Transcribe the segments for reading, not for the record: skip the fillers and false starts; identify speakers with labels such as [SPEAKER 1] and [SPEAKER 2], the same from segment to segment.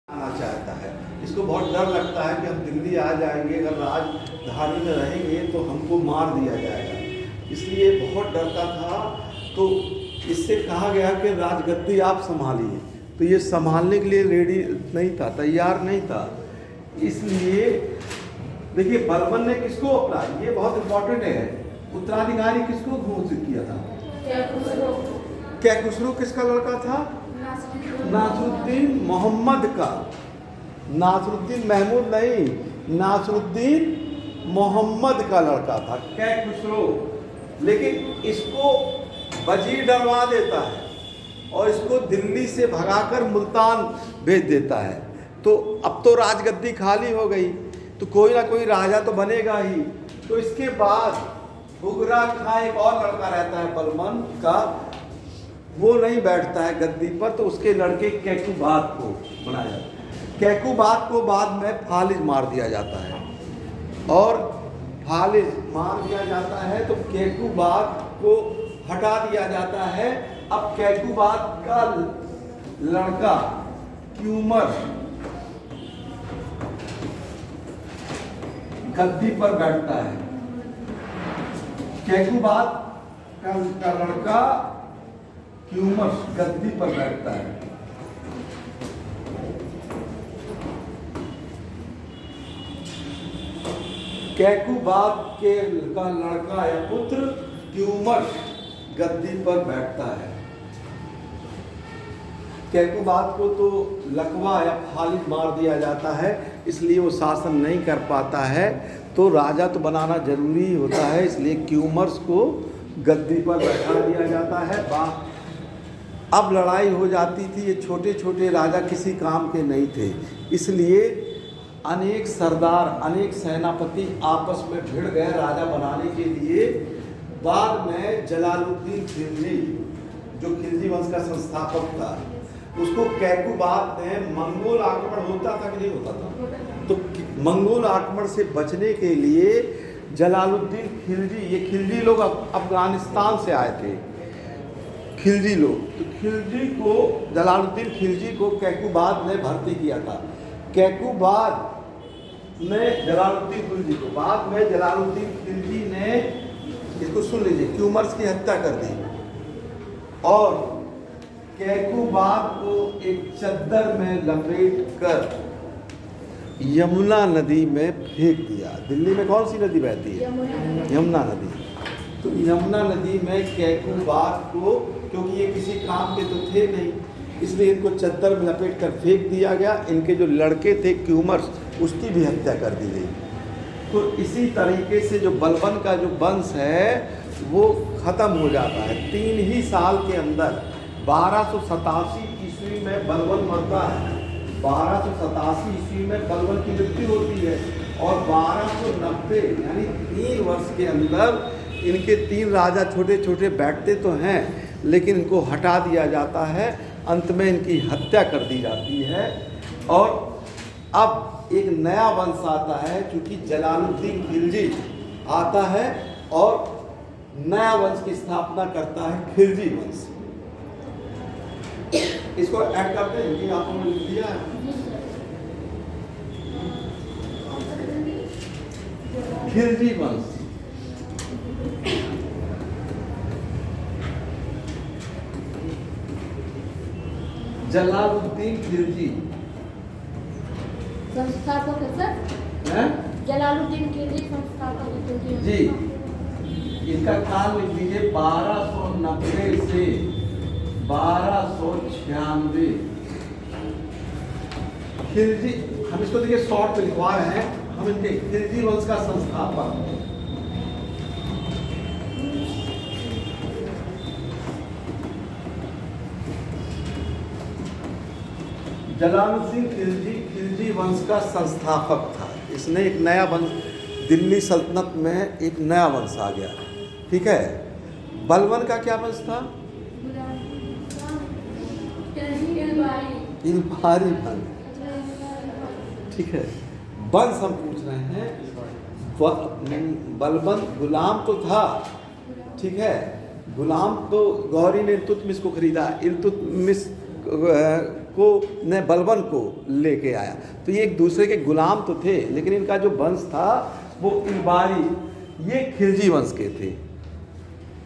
[SPEAKER 1] आना चाहता है। इसको बहुत डर लगता है कि हम दिल्ली आ जाएंगे, अगर राजधानी में रहेंगे तो हमको मार दिया जाएगा, इसलिए बहुत डरता था। तो इससे कहा गया कि राजगद्दी आप संभालिए, तो ये संभालने के लिए रेडी नहीं था, तैयार नहीं था। इसलिए देखिए बलबन ने किसको अपना, ये बहुत इंपॉर्टेंट है, उत्तराधिकारी किसको घोषित किया था? कैखुसरो किसका लड़का था? नासरुद्दीन मोहम्मद का। नासरुद्दीन महमूद नहीं, नासरुद्दीन मोहम्मद का लड़का था कैखुसरो। लेकिन इसको वजीर डरवा देता है और इसको दिल्ली से भगाकर मुल्तान भेज देता है। तो अब तो राजगद्दी खाली हो गई, तो कोई ना कोई राजा तो बनेगा ही। तो इसके बाद बुगरा खां एक और लड़का रहता है बलबन का, वो नहीं बैठता है गद्दी पर, तो उसके लड़के कैकुबात को बनाया जाता है। कैकुबात को बाद में फालिज मार दिया जाता है, और फालिज मार दिया जाता है तो कैकुबात को हटा दिया जाता है। अब कैकुबात का लड़का क्यूमर गद्दी पर बैठता है। कैकुबात का लड़का क्यूमर गद्दी पर बैठता है। कैकुबात के का लड़का या पुत्र क्यूमर गद्दी पर बैठता है। कैकुबात को तो लकवा या फालिज मार दिया जाता है, इसलिए वो शासन नहीं कर पाता है। तो राजा तो बनाना जरूरी होता है, इसलिए क्यूमर्स को गद्दी पर बैठा दिया जाता है। अब लड़ाई हो जाती थी, ये छोटे छोटे राजा किसी काम के नहीं थे, इसलिए अनेक सरदार अनेक सेनापति आपस में भिड़ गए राजा बनाने के लिए। बाद में जलालुद्दीन खिलजी, जो खिलजी वंश का संस्थापक था, उसको कैकुबात ने, मंगोल आक्रमण होता था कि नहीं होता था, तो मंगोल आक्रमण से बचने के लिए जलालुद्दीन खिलजी, ये खिलजी लोग अफगानिस्तान से आए थे, खिलजी लोग, तो खिलजी को, जलालुद्दीन खिलजी को कैकुबात ने भर्ती किया था। कैकुबात ने जलालुद्दीन खिलजी को, बाद में जलालुद्दीन खिलजी ने, इसको सुन लीजिए, क्यूमर्स की हत्या कर दी और कैकुबात को एक चद्दर में लपेट कर यमुना नदी में फेंक दिया। दिल्ली में कौन सी नदी बहती है? यमुना नदी। तो यमुना नदी में कैकुबात को, क्योंकि ये किसी काम के तो थे नहीं, इसलिए इनको चद्दर में लपेट कर फेंक दिया गया। इनके जो लड़के थे क्यूमर्स, उसकी भी हत्या कर दी गई। तो इसी तरीके से जो बलबन का जो वंश है वो ख़त्म हो जाता है। 3 ही साल के अंदर 1287 ईस्वी में बलबन मरता है, 1287 ईस्वी में बलबन की मृत्यु होती है, और 1290 यानी 3 वर्ष के अंदर इनके 3 राजा छोटे छोटे बैठते तो हैं, लेकिन इनको हटा दिया जाता है। अंत में इनकी हत्या कर दी जाती है, और अब एक नया वंश आता है, क्योंकि जलालुद्दीन खिलजी आता है और नया वंश की स्थापना करता है, खिलजी वंश। इसको ऐड करते हैं कि आपने लिख दिया है। खिलजी वंश, जलालुद्दीन खिलजी
[SPEAKER 2] संस्थापक है सर, जलालुद्दीन खिलजी संस्थापक
[SPEAKER 1] जी। इनका काल लिख लीजिए 1290 से 1296। खिलजी, हम इसको देखिए शॉर्ट में लिखवा रहे हैं, हम इनके खिलजी वंश का संस्थापक। जलालुद्दीन खिलजी खिलजी वंश का संस्थापक था। इसने एक नया वंश, दिल्ली सल्तनत में एक नया वंश आ गया, ठीक है। बलबन का क्या वंश था? इल्बारी वंश, ठीक है। वंश हम पूछ रहे हैं, बलबन गुलाम तो था, ठीक है, गुलाम तो गौरी ने इल्तुतमिश को खरीदा, इल्तुतमिश को ने बलबन को लेके आया। तो ये एक दूसरे के गुलाम तो थे, लेकिन इनका जो वंश था वो इलबारी, ये खिलजी वंश के थे।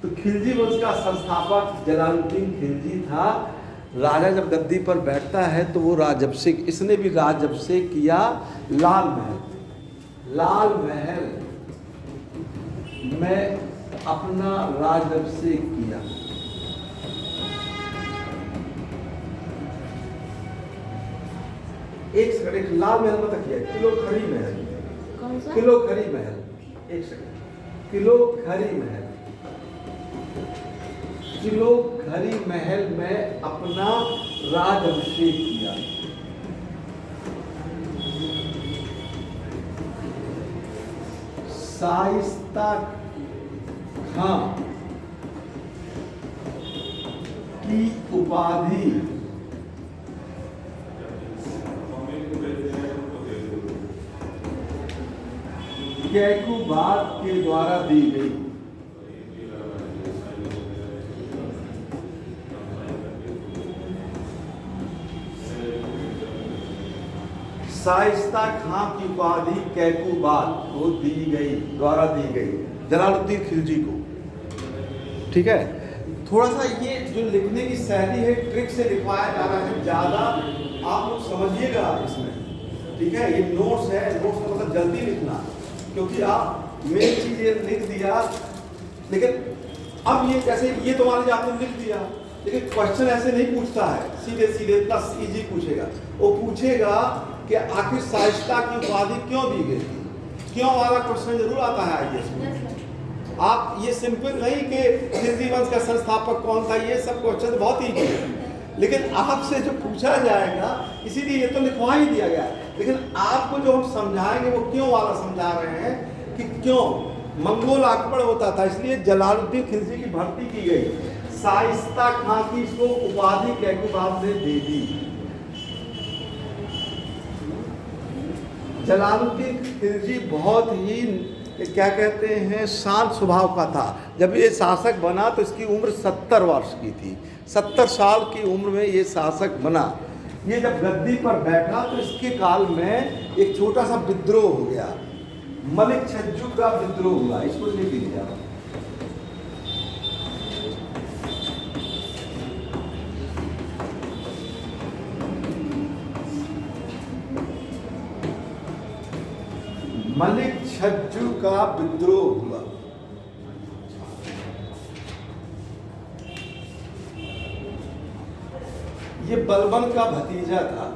[SPEAKER 1] तो खिलजी वंश का संस्थापक जलालुद्दीन खिलजी था। राजा जब गद्दी पर बैठता है तो वो राजअभिषेक, इसने भी राजअभिषेक किया लाल महल में अपना राजअभिषेक किया। एक सेकंड, एक लाल महल में तक किया, किलो खरी महल,
[SPEAKER 2] कौन सा?
[SPEAKER 1] किलो खरी महल, एक सेकंड, किलो खरी महल, किलो खरी महल में अपना राजअभिषेक किया। शाइस्ता खां की उपाधि कैकुबाद के द्वारा दी गई। शाइस्ता खां की उपाधि कैकुबाद को द्वारा दी गई जलालुद्दीन खिलजी को। ठीक है, थोड़ा सा ये जो लिखने की शैली है ट्रिक से लिखवाया जा रहा है, ज़्यादा आप लोग समझिएगा इसमें। ठीक है, ये नोट्स है, नोट्स का मतलब जल्दी लिखना, क्योंकि आप मेन चीज़ ये लिख दिया, लेकिन अब ये जैसे ये तो मान लीजिए आपने लिख दिया, लेकिन क्वेश्चन ऐसे नहीं पूछता है, सीधे सीधे प्लस इजी पूछेगा। वो पूछेगा कि आखिर शाइस्ता की उपाधि क्यों दी गई थी, क्यों वाला क्वेश्चन जरूर आता है आईएएस में। आप ये सिंपल नहीं कि खिलजी वंश का संस्थापक कौन था, ये सब क्वेश्चन बहुत ईजी है, लेकिन आपसे जो पूछा जाएगा इसीलिए ये तो लिखवा ही दिया गया है। लेकिन आपको जो हम समझाएंगे वो क्यों वाला समझा रहे हैं कि क्यों मंगोल आक्रमण होता था, इसलिए जलालुद्दीन खिलजी की भर्ती की गई। शाइस्ता खां की इसको उपाधि कैकुबाद ने दे दी। जलालुद्दीन खिलजी बहुत ही क्या कहते हैं शांत स्वभाव का था। जब ये शासक बना तो इसकी उम्र 70 वर्ष की थी, 70 साल की उम्र में ये शासक बना। ये जब गद्दी पर बैठा तो इसके काल में एक छोटा सा विद्रोह हो गया, मलिक छज्जू का विद्रोह हुआ। इसको लिख लीजिए आप। मलिक छज्जू का विद्रोह हुआ। ये बलबन का भतीजा था।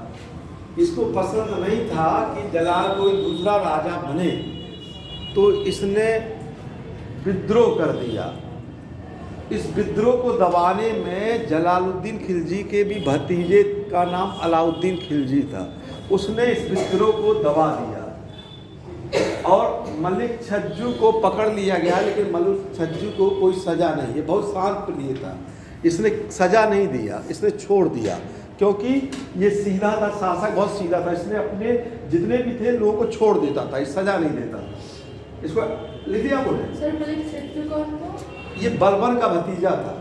[SPEAKER 1] इसको पसंद नहीं था कि जलाल कोई दूसरा राजा बने, तो इसने विद्रोह कर दिया। इस विद्रोह को दबाने में जलालुद्दीन खिलजी के भी भतीजे का नाम अलाउद्दीन खिलजी था, उसने इस विद्रोह को दबा दिया और मलिक छज्जू को पकड़ लिया गया। लेकिन मलिक छज्जू को कोई सज़ा नहीं, ये बहुत शांत प्रिय था, इसने सज़ा नहीं दिया, इसने छोड़ दिया, क्योंकि ये सीधा था, शासक बहुत सीधा था। इसने अपने जितने भी थे लोगों को छोड़ देता था, इस सज़ा नहीं देता। इसको लिख दिया बोले
[SPEAKER 2] सर, मलिक छज्जू कौन था?
[SPEAKER 1] ये बलबन का भतीजा था।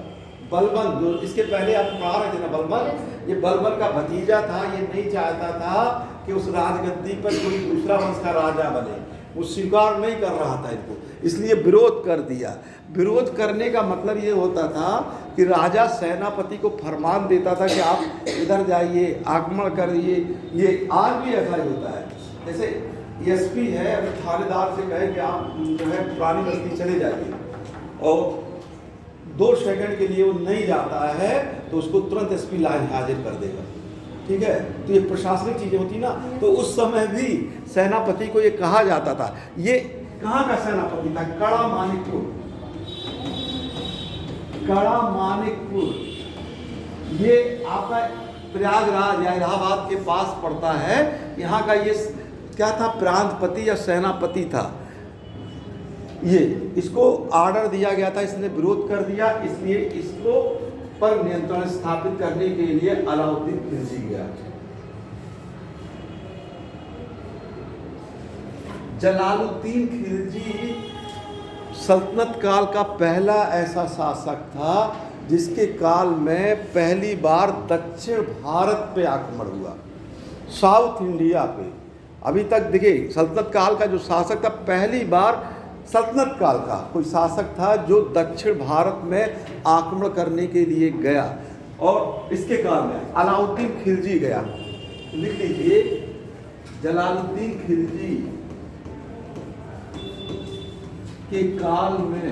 [SPEAKER 1] बलबन जो इसके पहले आप पढ़ा रहे थे ना, बलबन, ये बलबन का भतीजा था। ये नहीं चाहता था कि उस राजगद्दी पर कोई दूसरा वंश का राजा बने, वो स्वीकार नहीं कर रहा था इनको, इसलिए विरोध कर दिया। विरोध करने का मतलब ये होता था कि राजा सेनापति को फरमान देता था कि आप इधर जाइए, आक्रमण करिए। ये आज भी ऐसा ही होता है। जैसे एसपी है, अगर थानेदार से कहे कि आप जो है पुरानी बस्ती चले जाइए और 2 सेकंड के लिए वो नहीं जाता है तो उसको तुरंत एसपी लाइन हाजिर कर देगा। ठीक है, तो ये प्रशासनिक चीज़ें होती ना, तो उस समय भी सेनापति को ये कहा जाता था। ये कहाँ का सेनापति था? कड़ा मानिकपुर। कड़ा मानिकपुर ये आपका प्रयागराज या इलाहाबाद के पास पड़ता है। यहाँ का ये क्या था? प्रांतपति या सेनापति था। ये इसको ऑर्डर दिया गया था, इसने विरोध कर दिया, इसलिए इसको पर नियंत्रण स्थापित करने के लिए अलाउद्दीन खिलजी गया। जलालुद्दीन खिलजी सल्तनत काल का पहला ऐसा शासक था जिसके काल में पहली बार दक्षिण भारत पे आक्रमण हुआ, साउथ इंडिया पे। अभी तक देखिए सल्तनत काल का जो शासक था, पहली बार सल्तनत काल का कोई शासक था जो दक्षिण भारत में आक्रमण करने के लिए गया। और इसके काल में अलाउद्दीन खिलजी गया, लिख लीजिए, जलालुद्दीन खिलजी के काल में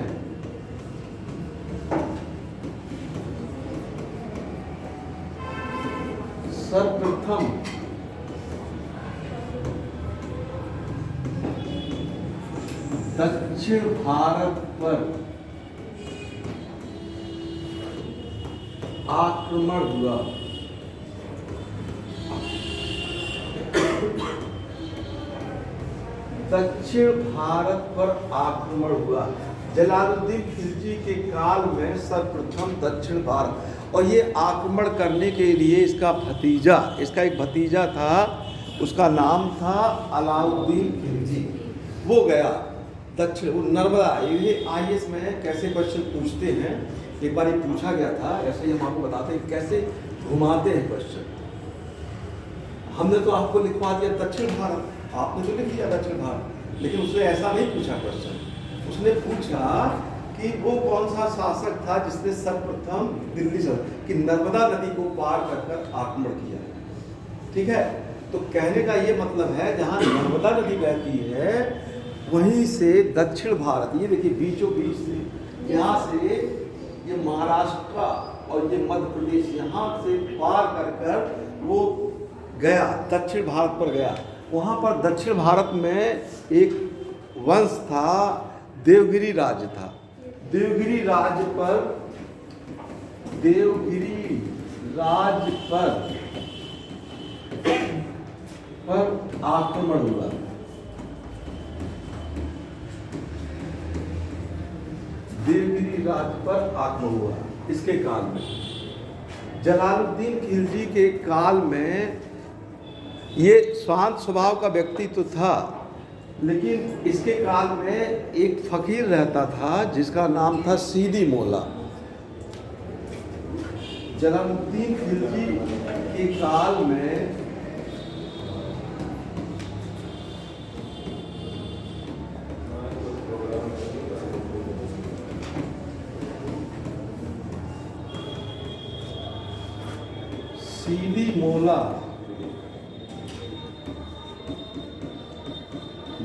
[SPEAKER 1] सर्वप्रथम दक्षिण भारत पर आक्रमण हुआ। दक्षिण भारत पर आक्रमण हुआ जलालुद्दीन खिलजी के काल में सर्वप्रथम दक्षिण भारत। और ये आक्रमण करने के लिए इसका एक भतीजा था, उसका नाम था अलाउद्दीन खिलजी। वो गया दक्षिण, वो नर्मदा। ये IAS में कैसे क्वेश्चन पूछते हैं, एक बार ये पूछा गया था, ऐसे ही हम आपको बताते हैं कैसे घुमाते हैं क्वेश्चन। हमने तो आपको लिखवा दिया दक्षिण भारत, आपने तो लिख दिया दक्षिण भारत, लेकिन उसने ऐसा नहीं पूछा क्वेश्चन। उसने पूछा कि वो कौन सा शासक था जिसने सर्वप्रथम दिल्ली से कि नर्मदा नदी को पार कर आक्रमण किया। ठीक है, तो कहने का ये मतलब है जहाँ नर्मदा नदी बहती है वहीं से दक्षिण भारत, ये देखिए बीचों बीच से, यहाँ से ये महाराष्ट्र का और ये मध्य प्रदेश, यहाँ से पार कर वो गया, दक्षिण भारत पर गया। वहाँ पर दक्षिण भारत में एक वंश था, देवगिरी राज्य था। देवगिरी राज्य पर आक्रमण हुआ। देवगिरी राज्य पर आक्रमण हुआ इसके काल में। जलालुद्दीन खिलजी के काल में ये शांत स्वभाव का व्यक्ति तो था, लेकिन इसके काल में एक फकीर रहता था जिसका नाम था सीदी मौला। जलालुद्दीन खिलजी के काल में सीदी मौला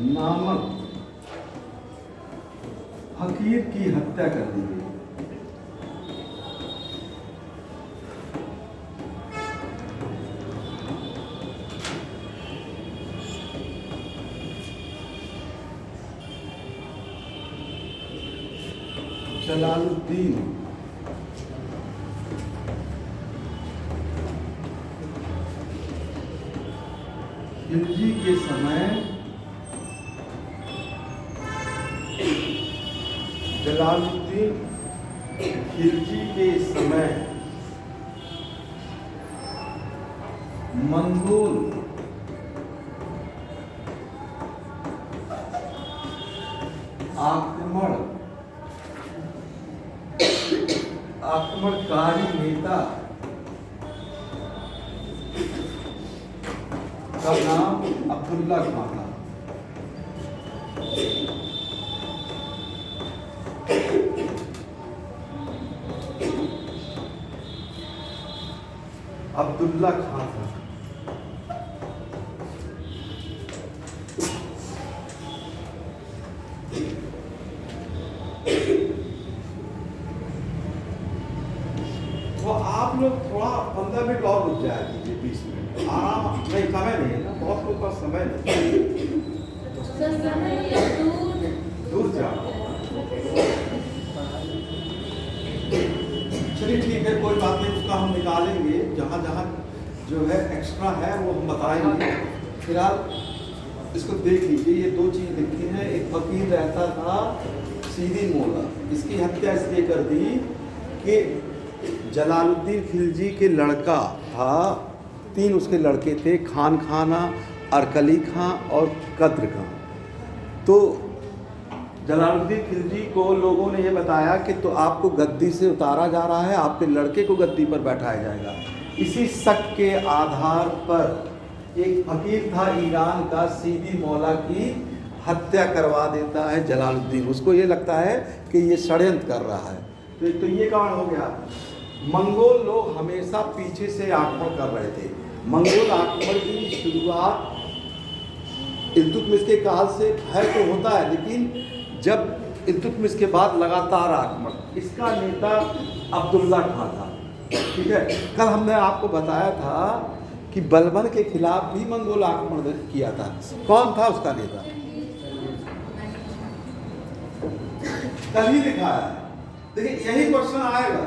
[SPEAKER 1] नामक फकीर की हत्या कर दी गई। जलालुद्दीन खिलजी के समय मंगोल आक्रमणकारी नेता का नाम अब्दुल्ला खां था। अब्दुल्ला खां था। तो आप लोग थोड़ा 15 मिनट और रुक जाया कीजिए, 20 मिनट आराम। नहीं, समय नहीं है ना, बहुत लोग का समय नहीं। दूर जाओ। चलिए ठीक है, कोई बात नहीं, उसका हम निकालेंगे। जहाँ जहाँ जो है एक्स्ट्रा है वो हम बताएंगे। फिलहाल इसको देख लीजिए, ये दो चीज़ लिखी हैं। एक फकीर रहता था सीदी मौला, इसकी हत्या इसलिए कर दी कि जलालुद्दीन खिलजी के लड़का था, 3 उसके लड़के थे, खान खाना, अरकली खां और कद्र खां। तो जलालुद्दीन खिलजी को लोगों ने ये बताया कि तो आपको गद्दी से उतारा जा रहा है, आपके लड़के को गद्दी पर बैठाया जाएगा। इसी शक के आधार पर एक फकीर था ईरान का, सीदी मौला की हत्या करवा देता है जलालुद्दीन। उसको ये लगता है कि ये षड्यंत्र कर रहा है। तो ये कारण हो गया। मंगोल लोग हमेशा पीछे से आक्रमण कर रहे थे। मंगोल आक्रमण की शुरुआत इल्तुतमिश के काल से है तो होता है, लेकिन जब इल्तुतमिश के बाद लगातार आक्रमण, इसका नेता अब्दुल्ला खां था। ठीक है, कल हमने आपको बताया था कि बलबन के खिलाफ भी मंगोल आक्रमण किया था। कौन था उसका नेता? कल ही दिखाया है। देखिए यही क्वेश्चन आएगा,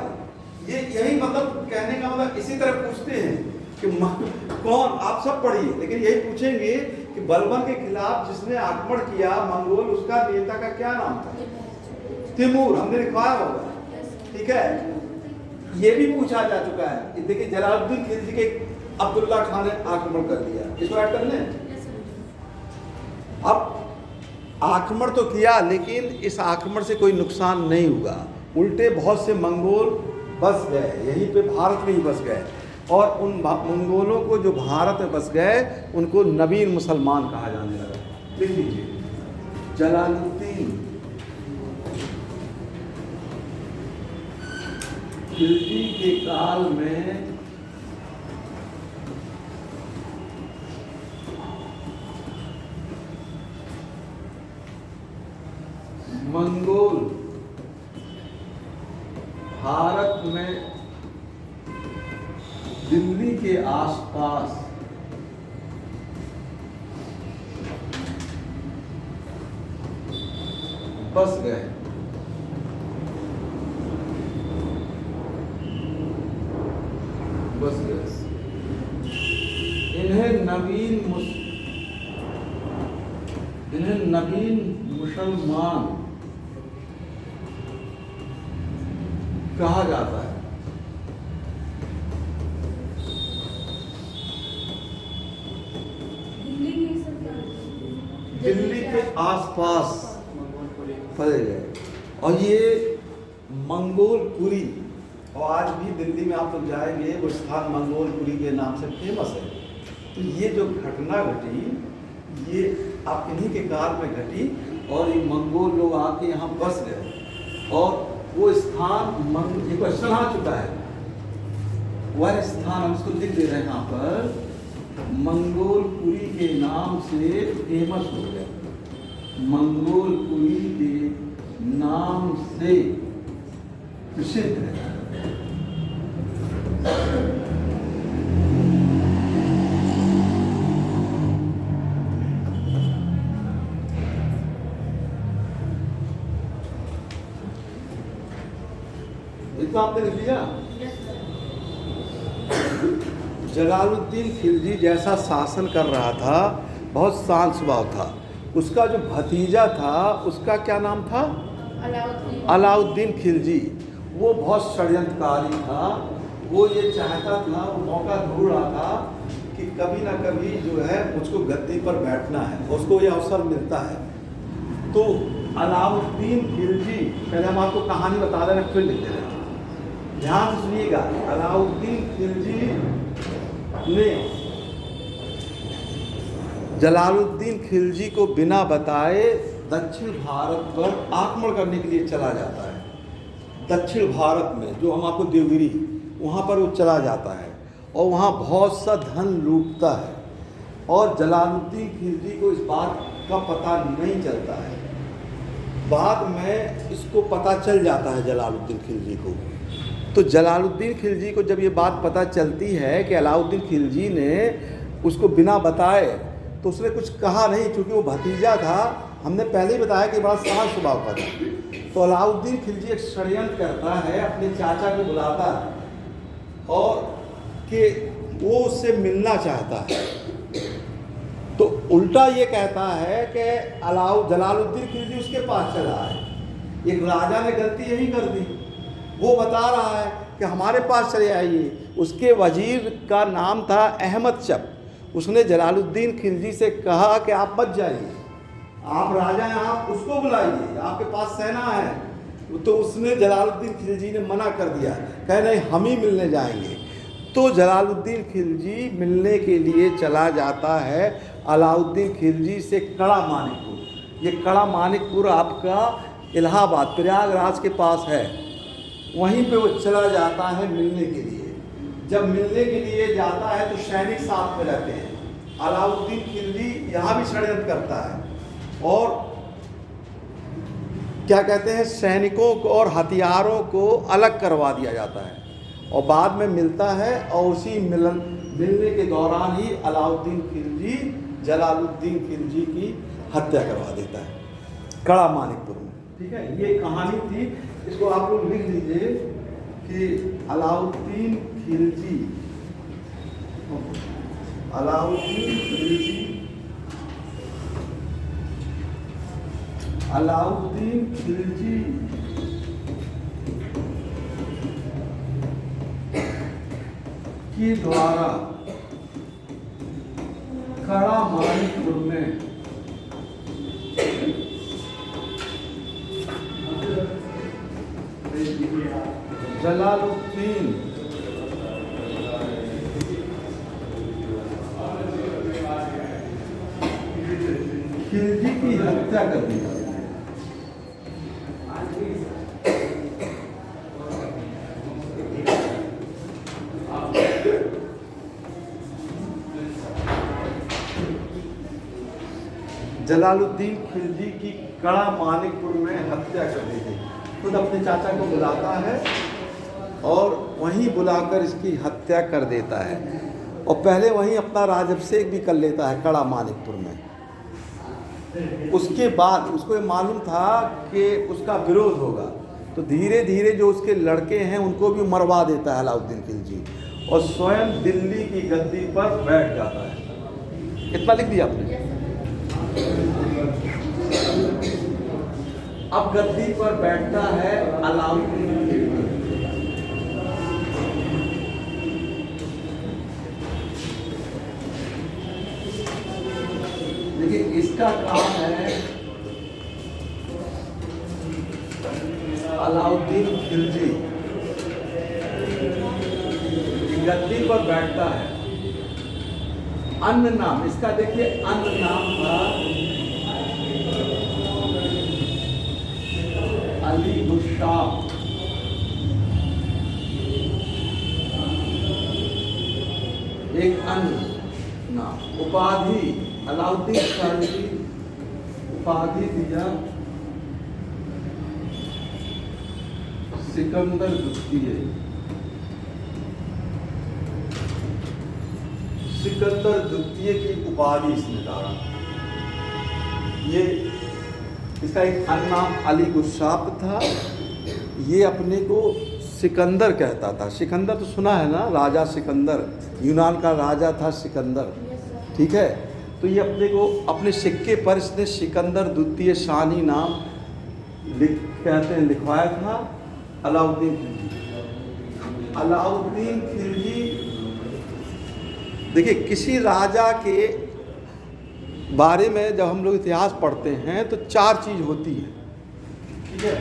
[SPEAKER 1] ये यही मतलब कहने का मतलब इसी तरह पूछते हैं कि कौन, आप सब पढ़िए, लेकिन यही पूछेंगे कि बलबन के खिलाफ जिसने आक्रमण किया मंगोल, उसका नेता का क्या नाम था? तिमूर, हमने लिखवाया होगा। ठीक है, ये भी पूछा जा चुका है। देखिए जलालुद्दीन खिलजी के अब्दुल्ला खान ने आक्रमण कर दिया, इसको ऐड कर लें। अब आक्रमण तो किया, लेकिन इस आक्रमण से कोई नुकसान नहीं हुआ। उल्टे बहुत से मंगोल बस गए, यहीं पे भारत में ही बस गए, और उन मंगोलों को जो भारत में बस गए उनको नवीन मुसलमान कहा जाने लगा। लिख लीजिए, जलालुद्दीन खिलजी के काल में मंगोल भारत में दिल्ली के आसपास बस गए। इन्हें नवीन मुसलमान कहा जाता है। दिल्ली के आसपास फैले गए, और ये मंगोलपुरी, और आज भी दिल्ली में आप लोग जाएंगे वो स्थान मंगोलपुरी के नाम से फेमस है। तो ये जो घटना घटी, ये आप इन्हीं के काल में घटी, और ये मंगोल लोग आके यहाँ बस गए, और वो स्थान ये क्वेश्चन आ चुका है, वह स्थान हम इसको लिख दे रहे हैं यहाँ पर, मंगोलपुरी के नाम से फेमस हो गया। मंगोलपुरी के नाम से प्रसिद्ध है। इतना आपने लिख लिया। जलालुद्दीन खिलजी जैसा शासन कर रहा था, बहुत शांत स्वभाव था। उसका जो भतीजा था उसका क्या नाम था? अलाउद्दीन खिलजी। वो बहुत षड्यंत्रकारी था। वो ये चाहता था, वो मौका ढूंढ रहा था कि कभी ना कभी जो है मुझको गद्दी पर बैठना है, उसको ये अवसर मिलता है। तो अलाउद्दीन खिलजी, पहले हम आपको कहानी बता रहे हैं, फिर लिख दे रहे हैं, ध्यान से सुनिएगा। अलाउद्दीन खिलजी ने जलालुद्दीन खिलजी को बिना बताए दक्षिण भारत पर आक्रमण करने के लिए चला जाता है। दक्षिण भारत में जो हम आपको देवगिरी, वहाँ पर वो चला जाता है, और वहाँ बहुत सा धन लूटता है, और जलालुद्दीन खिलजी को इस बात का पता नहीं चलता है। बाद में इसको पता चल जाता है जलालुद्दीन खिलजी को। तो जलालुद्दीन खिलजी को जब ये बात पता चलती है कि अलाउद्दीन खिलजी ने उसको बिना बताए, तो उसने कुछ कहा नहीं, क्योंकि वो भतीजा था। हमने पहले ही बताया कि बड़ा शांत स्वभाव का था। तो अलाउद्दीन खिलजी एक षड्यंत्र करता है, अपने चाचा को बुलाता है, और कि वो उससे मिलना चाहता है। तो उल्टा ये कहता है कि जलालुद्दीन खिलजी उसके पास चला है। एक राजा ने गलती यही कर दी, वो बता रहा है कि हमारे पास चले आइए। उसके वजीर का नाम था अहमद चप। उसने जलालुद्दीन खिलजी से कहा कि आप मत जाइए, आप राजा हैं, आप उसको बुलाइए, आपके पास सेना है। तो उसने जलालुद्दीन खिलजी ने मना कर दिया, कहे नहीं हम ही मिलने जाएंगे। तो जलालुद्दीन खिलजी मिलने के लिए चला जाता है अलाउद्दीन खिलजी से कड़ा मानिकपुर। ये कड़ा मानिकपुर आपका इलाहाबाद प्रयागराज के पास है, वहीं पे वो चला जाता है मिलने के लिए। जब मिलने के लिए जाता है तो सैनिक साथ में रहते हैं। अलाउद्दीन खिलजी यहाँ भी षड्यंत्र करता है और क्या कहते हैं, सैनिकों को और हथियारों को अलग करवा दिया जाता है और बाद में मिलता है। और उसी मिलने के दौरान ही अलाउद्दीन खिलजी जलालुद्दीन खिलजी की हत्या करवा देता है कड़ा मानिकपुर में। ठीक है, ये कहानी थी, इसको आप लोग लिख लीजिए कि अलाउद्दीन खिलजी के द्वारा कड़ा मानिकपुर में जलालुद्दीन खिलजी की हत्या कर दी जाती है। जलालुद्दीन खिलजी की कड़ा मानिकपुर में हत्या कर दी गई। खुद अपने चाचा को बुलाता है और वहीं बुलाकर इसकी हत्या कर देता है और पहले वहीं अपना राजअभिषेक भी कर लेता है कड़ा मानिकपुर में। उसके बाद उसको ये मालूम था कि उसका विरोध होगा, तो धीरे धीरे जो उसके लड़के हैं उनको भी मरवा देता है अलाउद्दीन खिलजी और स्वयं दिल्ली की गद्दी पर बैठ जाता है। इतना लिख दिया आपने। अब गद्दी पर बैठता है अलाउद्दीन खिलजी। लेकिन इसका काम है अलाउद्दीन खिलजी गद्दी पर बैठता है। अन्य नाम इसका देखिए, अन्य नाम था अली गुस्ताफ। एक अन्य नाम उपाधि अलाउद्दीन खिलजी उपाधि दिया सिकंदर द्वितीय। सिकंदर द्वितीय की उपाधि इसने डाला। ये इसका एक अन्य नाम अली गुस्ताफ था। ये अपने को सिकंदर कहता था। सिकंदर तो सुना है ना, राजा सिकंदर, यूनान का राजा था सिकंदर। ठीक है, तो ये अपने को अपने सिक्के पर इसने सिकंदर द्वितीय शाही नाम कहते हैं लिखवाया था अलाउद्दीन खिलजी। अलाउद्दीन खिलजी देखिए, किसी राजा के बारे में जब हम लोग इतिहास पढ़ते हैं तो 4 चीज़ होती है। ठीक है,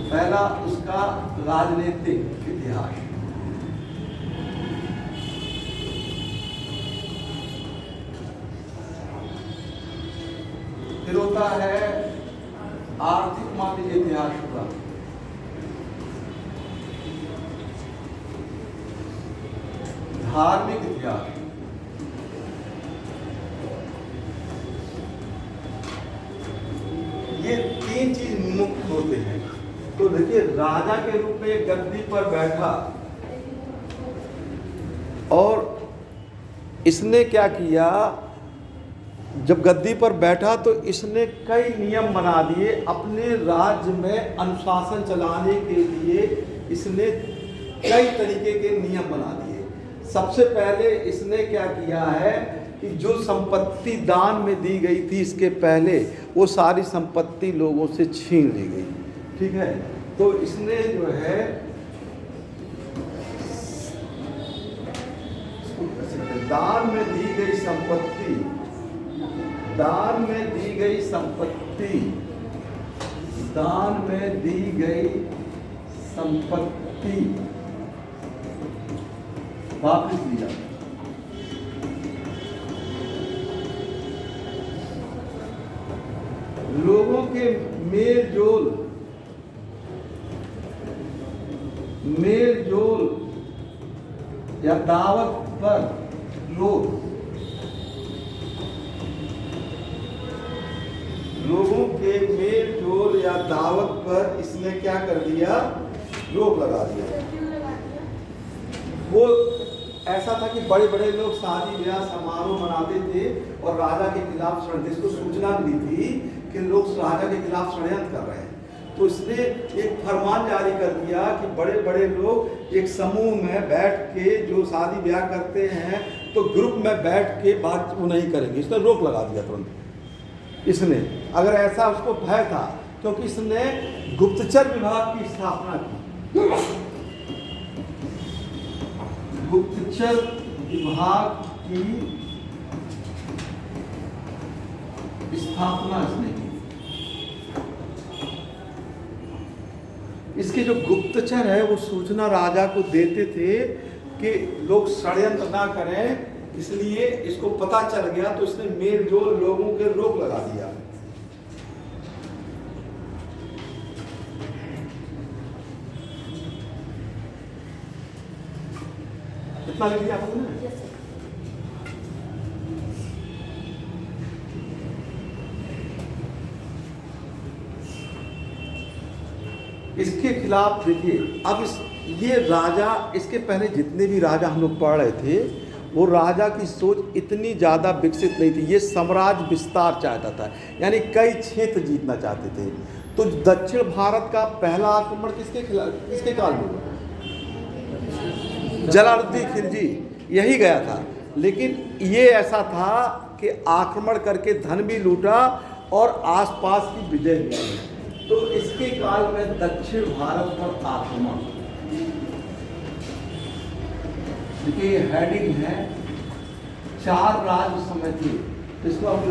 [SPEAKER 1] पहला उसका राजनीतिक इतिहास, फिर होता है आर्थिक मान लीजिए इतिहास होगा, धार्मिक इतिहास, ये 3 चीज मुख्य होते हैं। तो देखिए, राजा के रूप में गद्दी पर बैठा और इसने क्या किया, जब गद्दी पर बैठा तो इसने कई नियम बना दिए अपने राज्य में अनुशासन चलाने के लिए। इसने कई तरीके के नियम बना दिए। सबसे पहले इसने क्या किया है कि जो संपत्ति दान में दी गई थी इसके पहले, वो सारी संपत्ति लोगों से छीन ली गई। ठीक है, तो इसने जो है दान में दी गई संपत्ति दान में दी गई संपत्ति, दान में दी गई संपत्ति वापस दी जाती है। लोगों के मेल जोल या दावत पर लोगों के मेल जोल या दावत पर इसने क्या कर दिया, रोक लगा दिया।
[SPEAKER 2] क्यों लगा दिया?
[SPEAKER 1] वो ऐसा था कि बड़े बड़े लोग शादी ब्याह समारोह मनाते थे और राजा के खिलाफ षड्यंत्र, जिसको सूचना मिली थी कि लोग राजा के खिलाफ षड्यंत्र कर रहे हैं, तो इसने एक फरमान जारी कर दिया कि बड़े बड़े लोग एक समूह में बैठ के जो शादी ब्याह करते हैं तो ग्रुप में बैठ के बात वो नहीं करेंगे। इसने रोक लगा दिया तुरंत इसने। अगर ऐसा उसको भय था क्योंकि इसने गुप्तचर विभाग की स्थापना की। गुप्तचर विभाग की स्थापना इसने की। इसके जो गुप्तचर है वो सूचना राजा को देते थे कि लोग षड्यंत्र ना करें, इसलिए इसको पता चल गया तो इसने मेल जोल लोगों के रोक लगा दिया। इतना लिख दिया आपने ना?
[SPEAKER 2] Yes, sir.
[SPEAKER 1] इसके खिलाफ देखिए, अब ये राजा, इसके पहले जितने भी राजा हम लोग पढ़ रहे थे वो राजा की सोच इतनी ज़्यादा विकसित नहीं थी। ये साम्राज्य विस्तार चाहता था, यानी कई क्षेत्र जीतना चाहते थे। तो दक्षिण भारत का पहला आक्रमण किसके काल में हुआ? जलालुद्दीन खिलजी यही गया था। लेकिन ये ऐसा था कि आक्रमण करके धन भी लूटा और आसपास की विजय हुई। तो इसके काल में दक्षिण भारत पर आक्रमण, देखिए ये हेडिंग है, 4 राज्य समय थे। इसको आप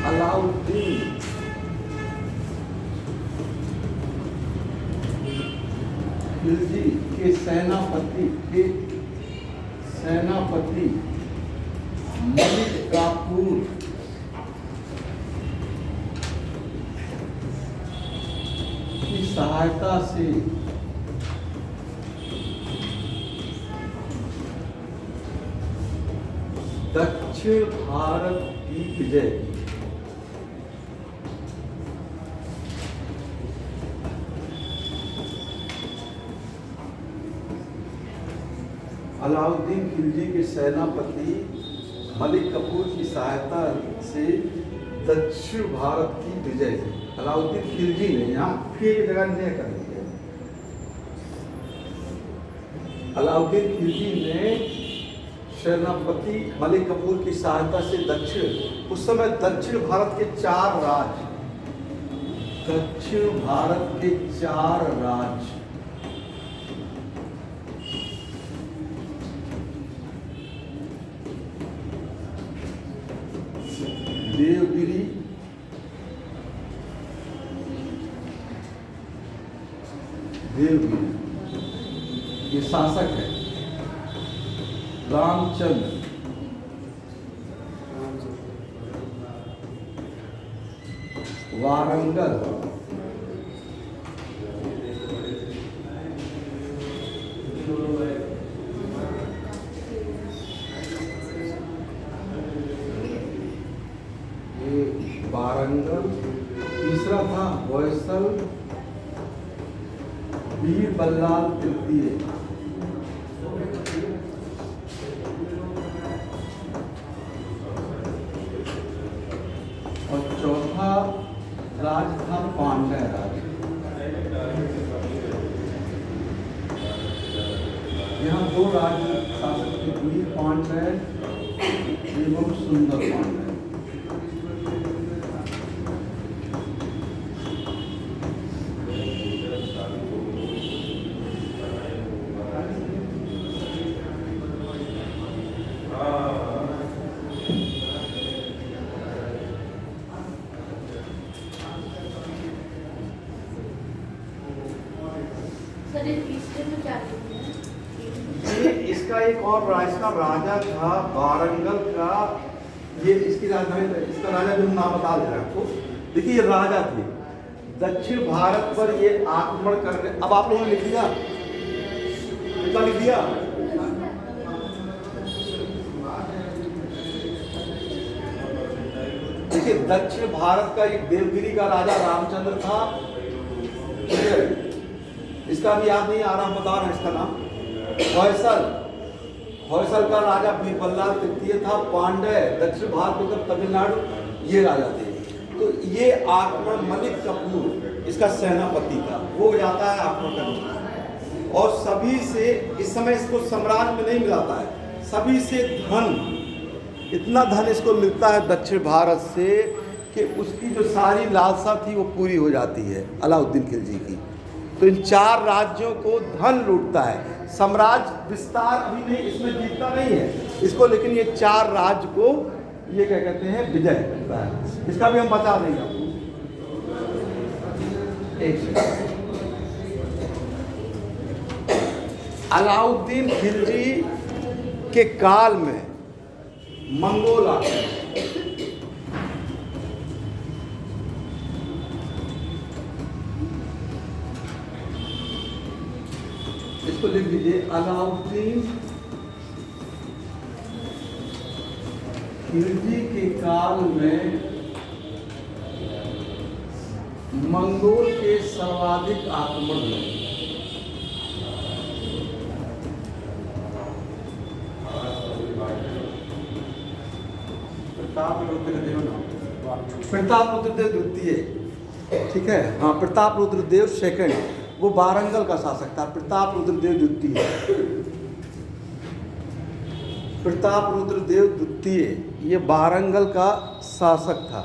[SPEAKER 1] अलाउद्दीन खिलजी के सेनापति मलिक काफूर की सहायता से दक्षिण भारत की विजय की। अलाउद्दीन खिलजी के सेनापति मलिक काफूर की सहायता से दक्षिण भारत की विजय की। अलाउद्दीन खिलजी ने, यहाँ फिर जगह नहीं कर दी है, अलाउद्दीन खिलजी ने सेनापति मलिक काफूर की सहायता से दक्षिण, उस समय दक्षिण भारत के 4 राज्य, दक्षिण भारत के 4 राज्य देवगिरी, ये शासक है रामचंद्र, वारंगल, ये वारंगल, तीसरा था होयसल, वीर बल्लाल तृतीय, और चौथा राज था पांड्य राज। यहाँ 2 राज्य शासक थे, वीर पांड्य एवं सुंदर पांड्य। एक और इसका राजा था वारंगल का, ये इसकी राजधानी, इसका राजा भी हम नाम बता दे रहे हैं आपको। देखिए ये राजा थे, दक्षिण भारत पर ये आक्रमण करने, अब आप लोगों ने लिख दिया, कितना लिख दिया? देखिए दक्षिण भारत का एक देवगिरी का राजा रामचंद्र था, ठीक है, इसका भी याद नहीं आ रहा, बता रहे हैं इसका नाम। होयसल का राजा बीरबल्लाल तृतीय था। पांड्य दक्षिण भारत में तमिलनाडु, ये राजा थे। तो ये आक्रमण मलिक कपूर इसका सेनापति था, वो जाता है आक्रमण करने, और सभी से, इस समय इसको साम्राज्य में नहीं मिलाता है, सभी से धन, इतना धन इसको मिलता है दक्षिण भारत से कि उसकी जो सारी लालसा थी वो पूरी हो जाती है अलाउद्दीन खिलजी की। तो इन 4 राज्यों को धन लूटता है। साम्राज्य विस्तार अभी नहीं, इसमें जीतता नहीं है इसको, लेकिन ये 4 राज्य को ये क्या कहते हैं, विजय करता है। इसका भी हम बता देंगे आपको। एक सेकंड। अलाउद्दीन खिलजी के काल में मंगोल आक्रमण, इसको लिख लीजिए, अलाउद्दीन खिलजी के काल में मंगोल के सर्वाधिक आक्रमण हुए। प्रताप रुद्रदेव द्वितीय, ठीक है, हाँ, प्रताप रुद्रदेव सेकंड, वो वारंगल का शासक था। प्रताप रुद्रदेव द्वितीय, प्रताप रुद्रदेव द्वितीय ये वारंगल का शासक था।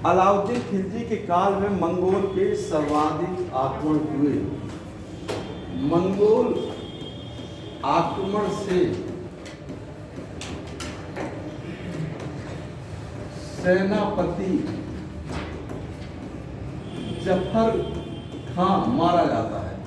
[SPEAKER 1] अलाउद्दीन खिलजी के काल में मंगोल के सर्वाधिक आक्रमण हुए। मंगोल आक्रमण से सेनापति जफर खां मारा जाता है।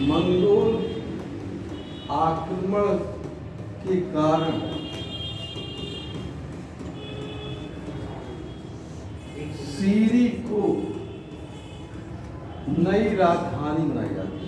[SPEAKER 1] मंगोल आक्रमण के कारण सीरी को नई राजधानी बनाई जाती है।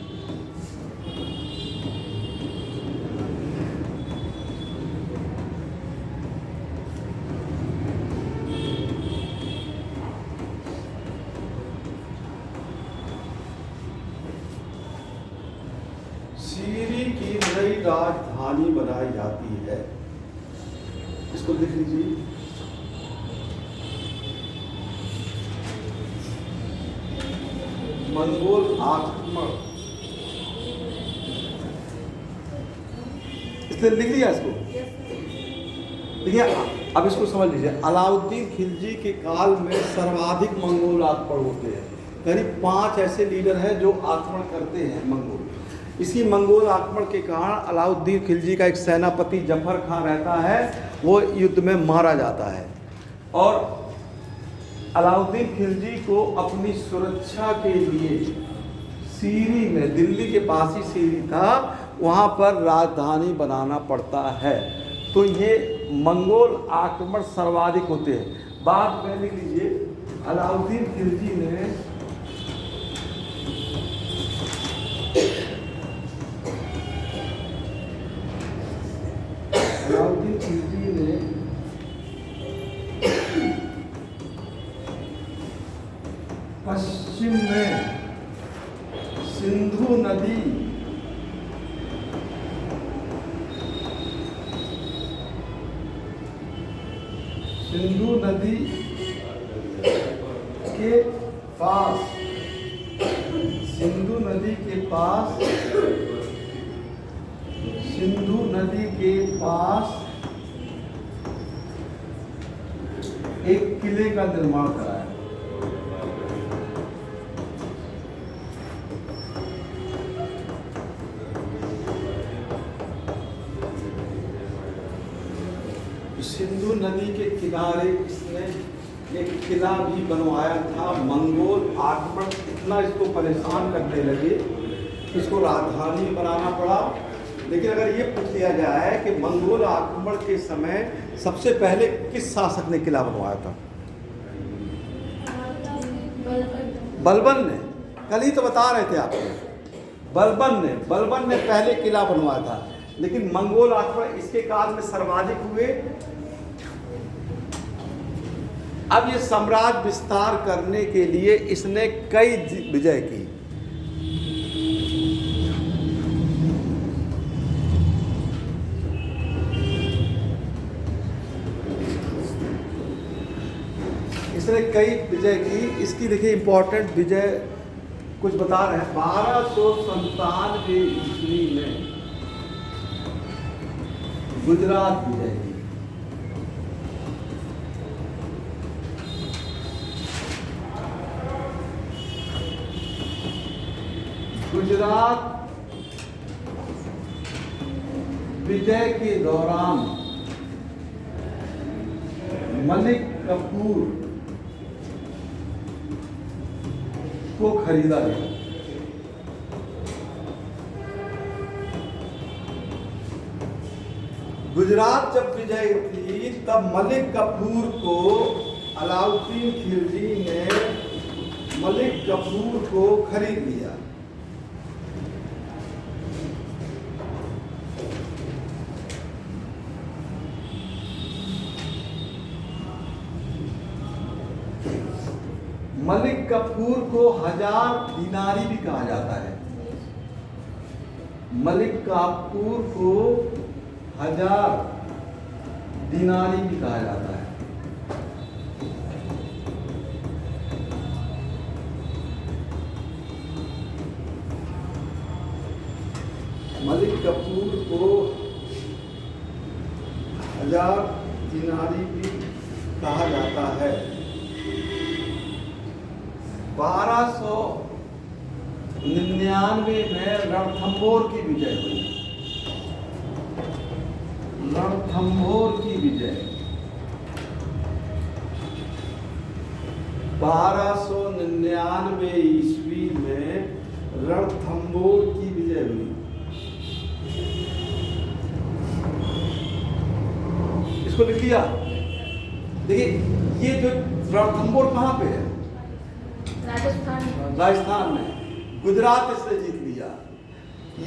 [SPEAKER 1] सीरी की नई राजधानी बनाई जाती है, इसको लिख लीजिए। मंगोल आक्रमण, इसने लिख दिया इसको। देखिए अब इसको समझ लीजिए, अलाउद्दीन खिलजी के काल में सर्वाधिक मंगोल आक्रमण होते हैं। करीब 5 ऐसे लीडर हैं जो आक्रमण करते हैं मंगोल। इसी मंगोल आक्रमण के कारण अलाउद्दीन खिलजी का एक सेनापति जफर खां रहता है, वो युद्ध में मारा जाता है। और अलाउद्दीन खिलजी को अपनी सुरक्षा के लिए सीरी में, दिल्ली के पास ही सीरी था, वहाँ पर राजधानी बनाना पड़ता है। तो ये मंगोल आक्रमण सर्वाधिक होते हैं। बाद में लिख लीजिए, अलाउद्दीन खिलजी ने पश्चिम में सिंधु नदी के पास, सिंधु नदी के पास एक किले का निर्माण कराया। किनारे इसने एक किला भी बनवाया था। मंगोल आक्रमण इतना इसको परेशान करने लगे, इसको राजधानी बनाना पड़ा। लेकिन अगर ये पूछ लिया जाए कि मंगोल आक्रमण के समय सबसे पहले किस शासक ने किला बनवाया था? बलबन ने। कल ही तो बता रहे थे आपको, बलबन ने पहले किला बनवाया था। लेकिन मंगोल आक्रमण इसके काल में सर्वाधिक हुए। अब ये साम्राज्य विस्तार करने के लिए इसने कई विजय की। इसने कई विजय की। इसकी देखिए इंपॉर्टेंट विजय कुछ बता रहे हैं। 1297 ईस्वी में गुजरात विजय की। गुजरात विजय के दौरान मलिक कफूर को खरीदा गया। गुजरात जब विजय थी तब मलिक कफूर को अलाउद्दीन खिलजी ने मलिक कफूर को खरीद लिया। मलिक कफूर को 1000 दिनारी भी कहा जाता है। मलिक कफूर को 1000 दिनारी भी कहा जाता है। मलिक कफूर को 1000 दिनारी भी कहा जाता है। 1299 में रणथंभौर की विजय हुई। रणथंभौर की विजय 1299 ईस्वी में रणथंभौर की विजय हुई। इसको लिख लिया। देखिए ये जो रणथंभौर कहाँ पे है? राजस्थान में। गुजरात इसने जीत लिया।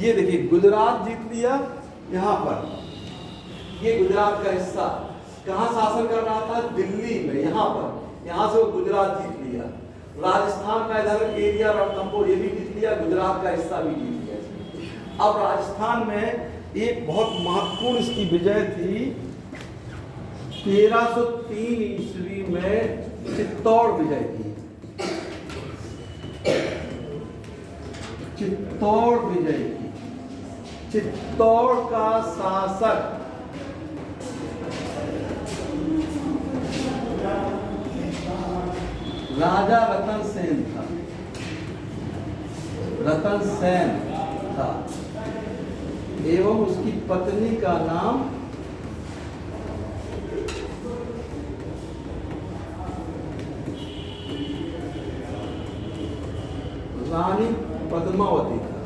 [SPEAKER 1] ये देखिए गुजरात जीत लिया। यहाँ पर ये गुजरात का हिस्सा कहाँ शासन कर रहा था? दिल्ली में। यहाँ पर, यहाँ से वो गुजरात जीत लिया। राजस्थान का इधर एरिया रणथंभौर ये भी जीत लिया, गुजरात का हिस्सा भी जीत लिया। अब राजस्थान में एक बहुत महत्वपूर्ण इसकी विजय थी। 1303 ईस्वी में चित्तौड़ विजय की। चित्तौड़ विजय की। चित्तौड़ का शासक राजा रतन सेन था। रतन सेन था एवं उसकी पत्नी का नाम रानी पद्मावती था।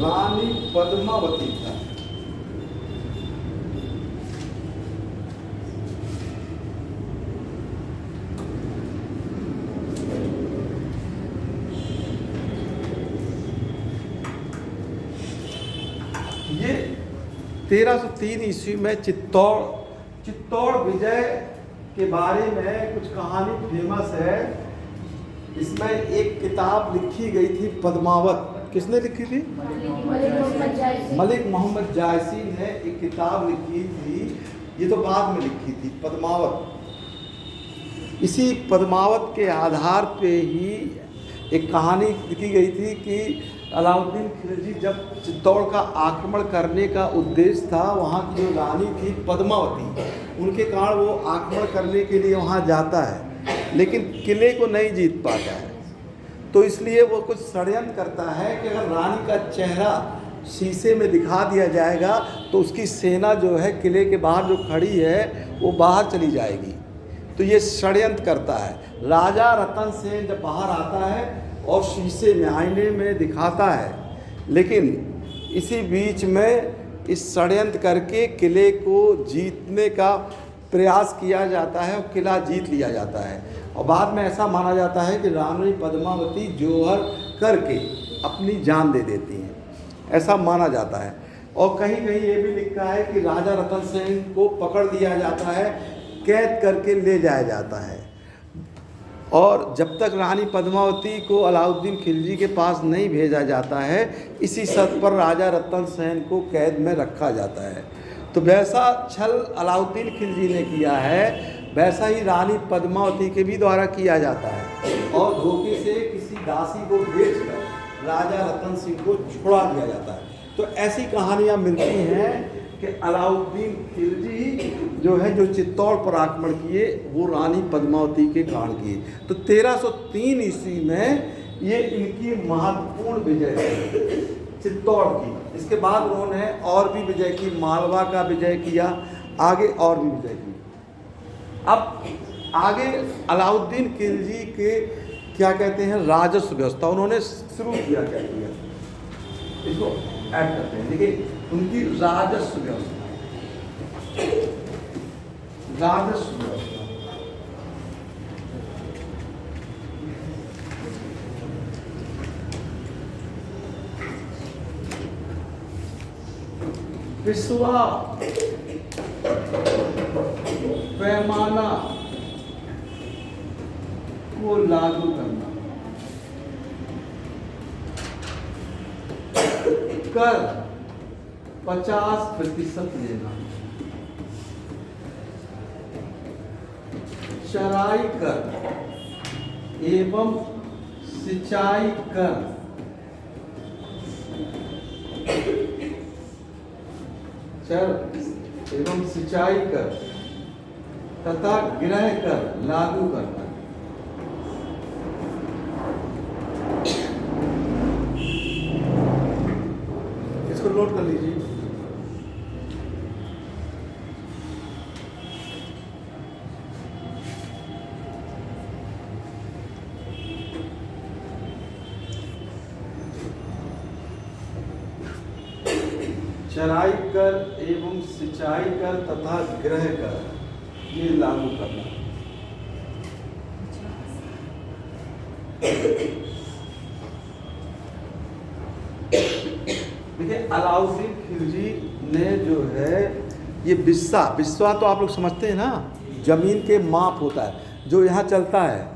[SPEAKER 1] रानी पद्मावती था। ये 1303 ईस्वी में चित्तौड़ विजय के बारे में कुछ कहानी फेमस है। इसमें एक किताब लिखी गई थी पद्मावत। किसने लिखी थी? मलिक मोहम्मद जायसी ने एक किताब लिखी थी। ये तो बाद में लिखी थी, पद्मावत। इसी पद्मावत के आधार पे ही एक कहानी लिखी गई थी कि अलाउद्दीन खिलजी जब चित्तौड़ का आक्रमण करने का उद्देश्य था, वहाँ की जो रानी थी पद्मावती, उनके कारण वो आक्रमण करने के लिए वहाँ जाता है, लेकिन किले को नहीं जीत पाता है। तो इसलिए वो कुछ षड्यंत्र करता है कि अगर रानी का चेहरा शीशे में दिखा दिया जाएगा तो उसकी सेना जो है किले के बाहर जो खड़ी है वो बाहर चली जाएगी। तो ये षड्यंत्र करता है। राजा रतन सेन जब बाहर आता है और शीशे में आईने में दिखाता है, लेकिन इसी बीच में इस षड्यंत्र करके किले को जीतने का प्रयास किया जाता है और किला जीत लिया जाता है। और बाद में ऐसा माना जाता है कि रानी पद्मावती जोहर करके अपनी जान दे देती हैं, ऐसा माना जाता है। और कहीं कहीं ये भी लिखा है कि राजा रतन सेन को पकड़ लिया जाता है, कैद करके ले जाया जाता है। और जब तक रानी पद्मावती को अलाउद्दीन खिलजी के पास नहीं भेजा जाता है, इसी शर्त पर राजा रतन सेन को कैद में रखा जाता है। तो वैसा छल अलाउद्दीन खिलजी ने किया है, वैसा ही रानी पद्मावती के भी द्वारा किया जाता है। और धोखे से किसी दासी को बेचकर राजा रतन सिंह को छुड़ा दिया जाता है। तो ऐसी कहानियाँ मिलती हैं कि अलाउद्दीन खिलजी जो है, जो चित्तौड़ पर आक्रमण किए, वो रानी पद्मावती के कारण किए। तो 1303 ईस्वी में ये इनकी महत्वपूर्ण विजय है चित्तौड़ की। इसके बाद उन्होंने और भी विजय की, मालवा का विजय किया, आगे और भी विजय की। अब आगे अलाउद्दीन खिलजी के क्या कहते हैं, राजस्व व्यवस्था उन्होंने शुरू किया। क्या किया, इसको ऐड करते हैं। देखिए उनकी राजस्व व्यवस्था, राजस्व व्यवस्था विश्वा पैमाना को लागू करना, कर 50% लेना, चराई कर एवं सिंचाई कर एवं सिंचाई कर तथा गृह कर लागू करना। इसको नोट कर लीजिए। चराई कर एवं सिंचाई कर तथा गृह कर, ये लागू करना। देखिए अलाउद्दीन खिलजी ने जो है ये बिस्वा तो आप लोग समझते हैं ना, जमीन के माप होता है जो यहाँ चलता है,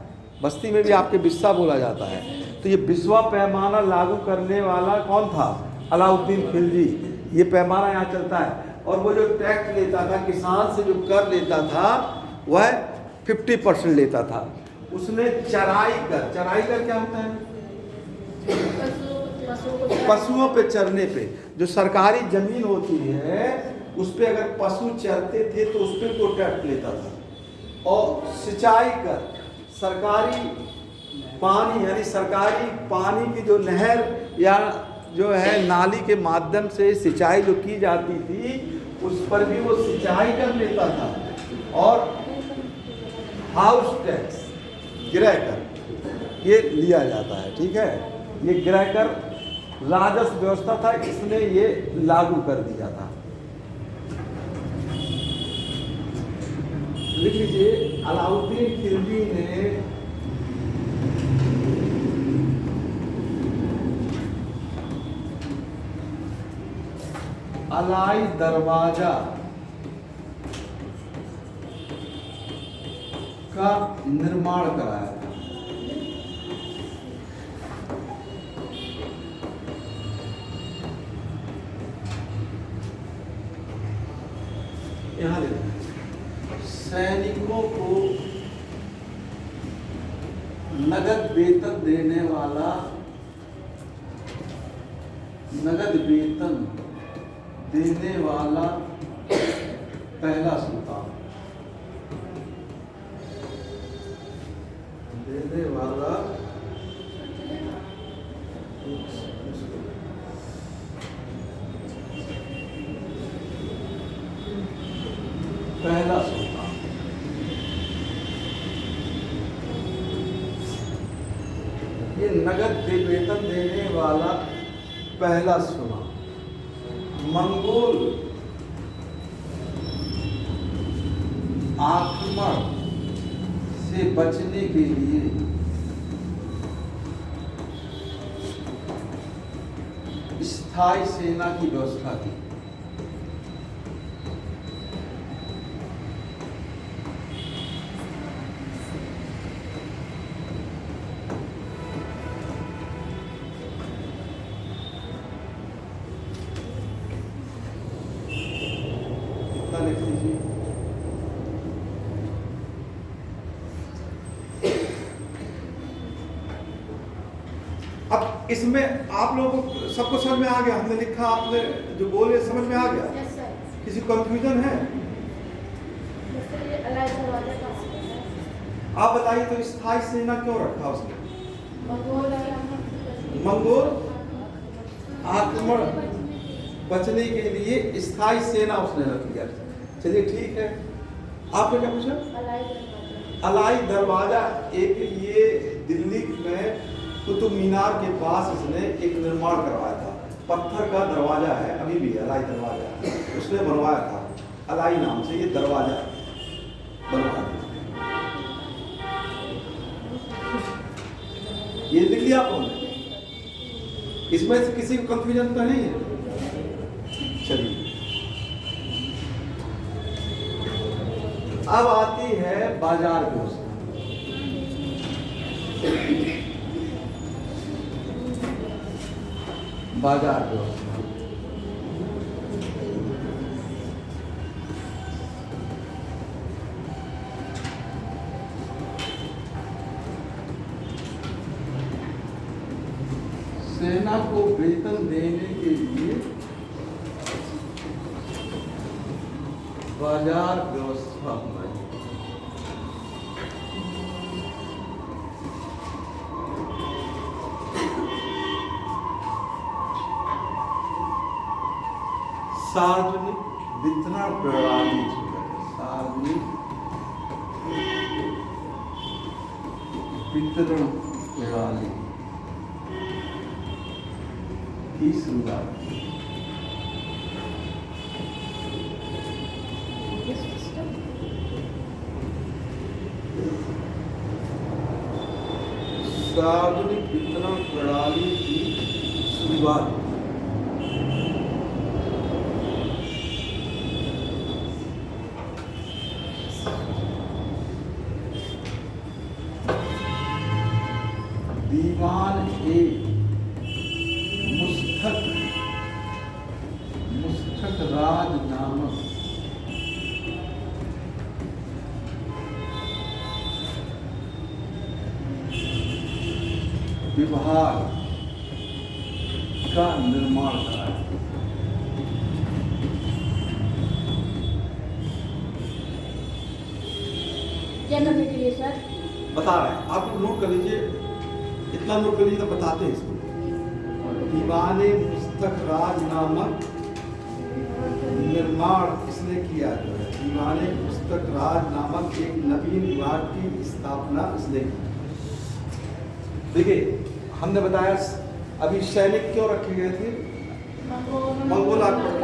[SPEAKER 1] बस्ती में भी आपके बिस्वा बोला जाता है। तो ये बिस्वा पैमाना लागू करने वाला कौन था, अलाउद्दीन खिलजी। ये पैमाना यहाँ चलता है। और वो जो टैक्स लेता था, किसान से जो कर लेता था, वह 50% लेता था। उसने चराई कर क्या होता है, पशुओं पे चरने पे, जो सरकारी जमीन होती है उस पे अगर पशु चरते थे तो उस पे वो टैक्स लेता था। और सिंचाई कर, सरकारी पानी यानी सरकारी पानी की जो नहर या जो है नाली के माध्यम से सिंचाई जो की जाती थी उस पर भी वो सिंचाई कर लेता था। और हाउस टैक्स, गृह कर, ये लिया जाता है। ठीक है, ये गृह कर राजस्व व्यवस्था था, इसने ये लागू कर दिया था। लिख लीजिए, अलाउद्दीन खिलजी ने अलाई दरवाजा का निर्माण कराया था। यहाँ देखो, सैनिकों को नगद वेतन देने वाला, नगद वेतन देने वाला पहला सुल्तान, देने वाला पहला सोना। ये नगद वेतन देने वाला पहला सोना। मंगोल आक्रमण से बचने के लिए स्थायी सेना की व्यवस्था की। इतना लिख लीजिए। अब इसमें आप लोगों को सबको समझ में आ गया? हमने लिखा, आपने जो बोले समझ में आ गया?
[SPEAKER 2] Yes sir.
[SPEAKER 1] किसी कंफ्यूजन है?
[SPEAKER 2] जैसे ये अलाइ दरवाजा का होता है।
[SPEAKER 1] आप बताइए तो स्थायी सेना क्यों रखा उसने? मंगोल आक्रमण बचने के लिए स्थायी सेना उसने रख दिया। चलिए ठीक है। आपने क्या पूछा?
[SPEAKER 2] अलाइ दरवाजा।
[SPEAKER 1] अलाई दरवाजा, एक ये दिल्ली में कुतुब मीनार के पास इसने एक निर्माण करवाया था। पत्थर का दरवाजा है, अभी भी अलाई दरवाजा उसने बनवाया था। अलाई नाम से ये दरवाजा बनवाया था। ये लिख लिया आप लोगों ने? इसमें से किसी को कंफ्यूजन तो नहीं है? चलिए, अब आती है बाजार व्यवस्था। बाजार व्यवस्था सेना को वेतन देने के लिए बाजार व्यवस्था बनाई। सार्वजनिक वितरण प्रणाली जो है, सार्वजनिक वितरण प्रणाली की शुरुआत। सार्वजनिक वितरण प्रणाली की शुरुआत दीवान ए मुस्तक राज नामक विभाग का निर्माण कराया।
[SPEAKER 2] क्या करने के लिए सर?
[SPEAKER 1] बता रहे हैं, आप नोट कर लीजिए। इतना नोट कर लीजिए तो बताते हैं इसको। दीवान मुस्तक राज नामक निर्माण इसने किया जो है। दीवान मुस्तक राज नामक एक नवीन विभाग की स्थापना इसने की। देखिए, हमने बताया अभी सैनिक क्यों रखे गए थे? मंगोल आक्रमण।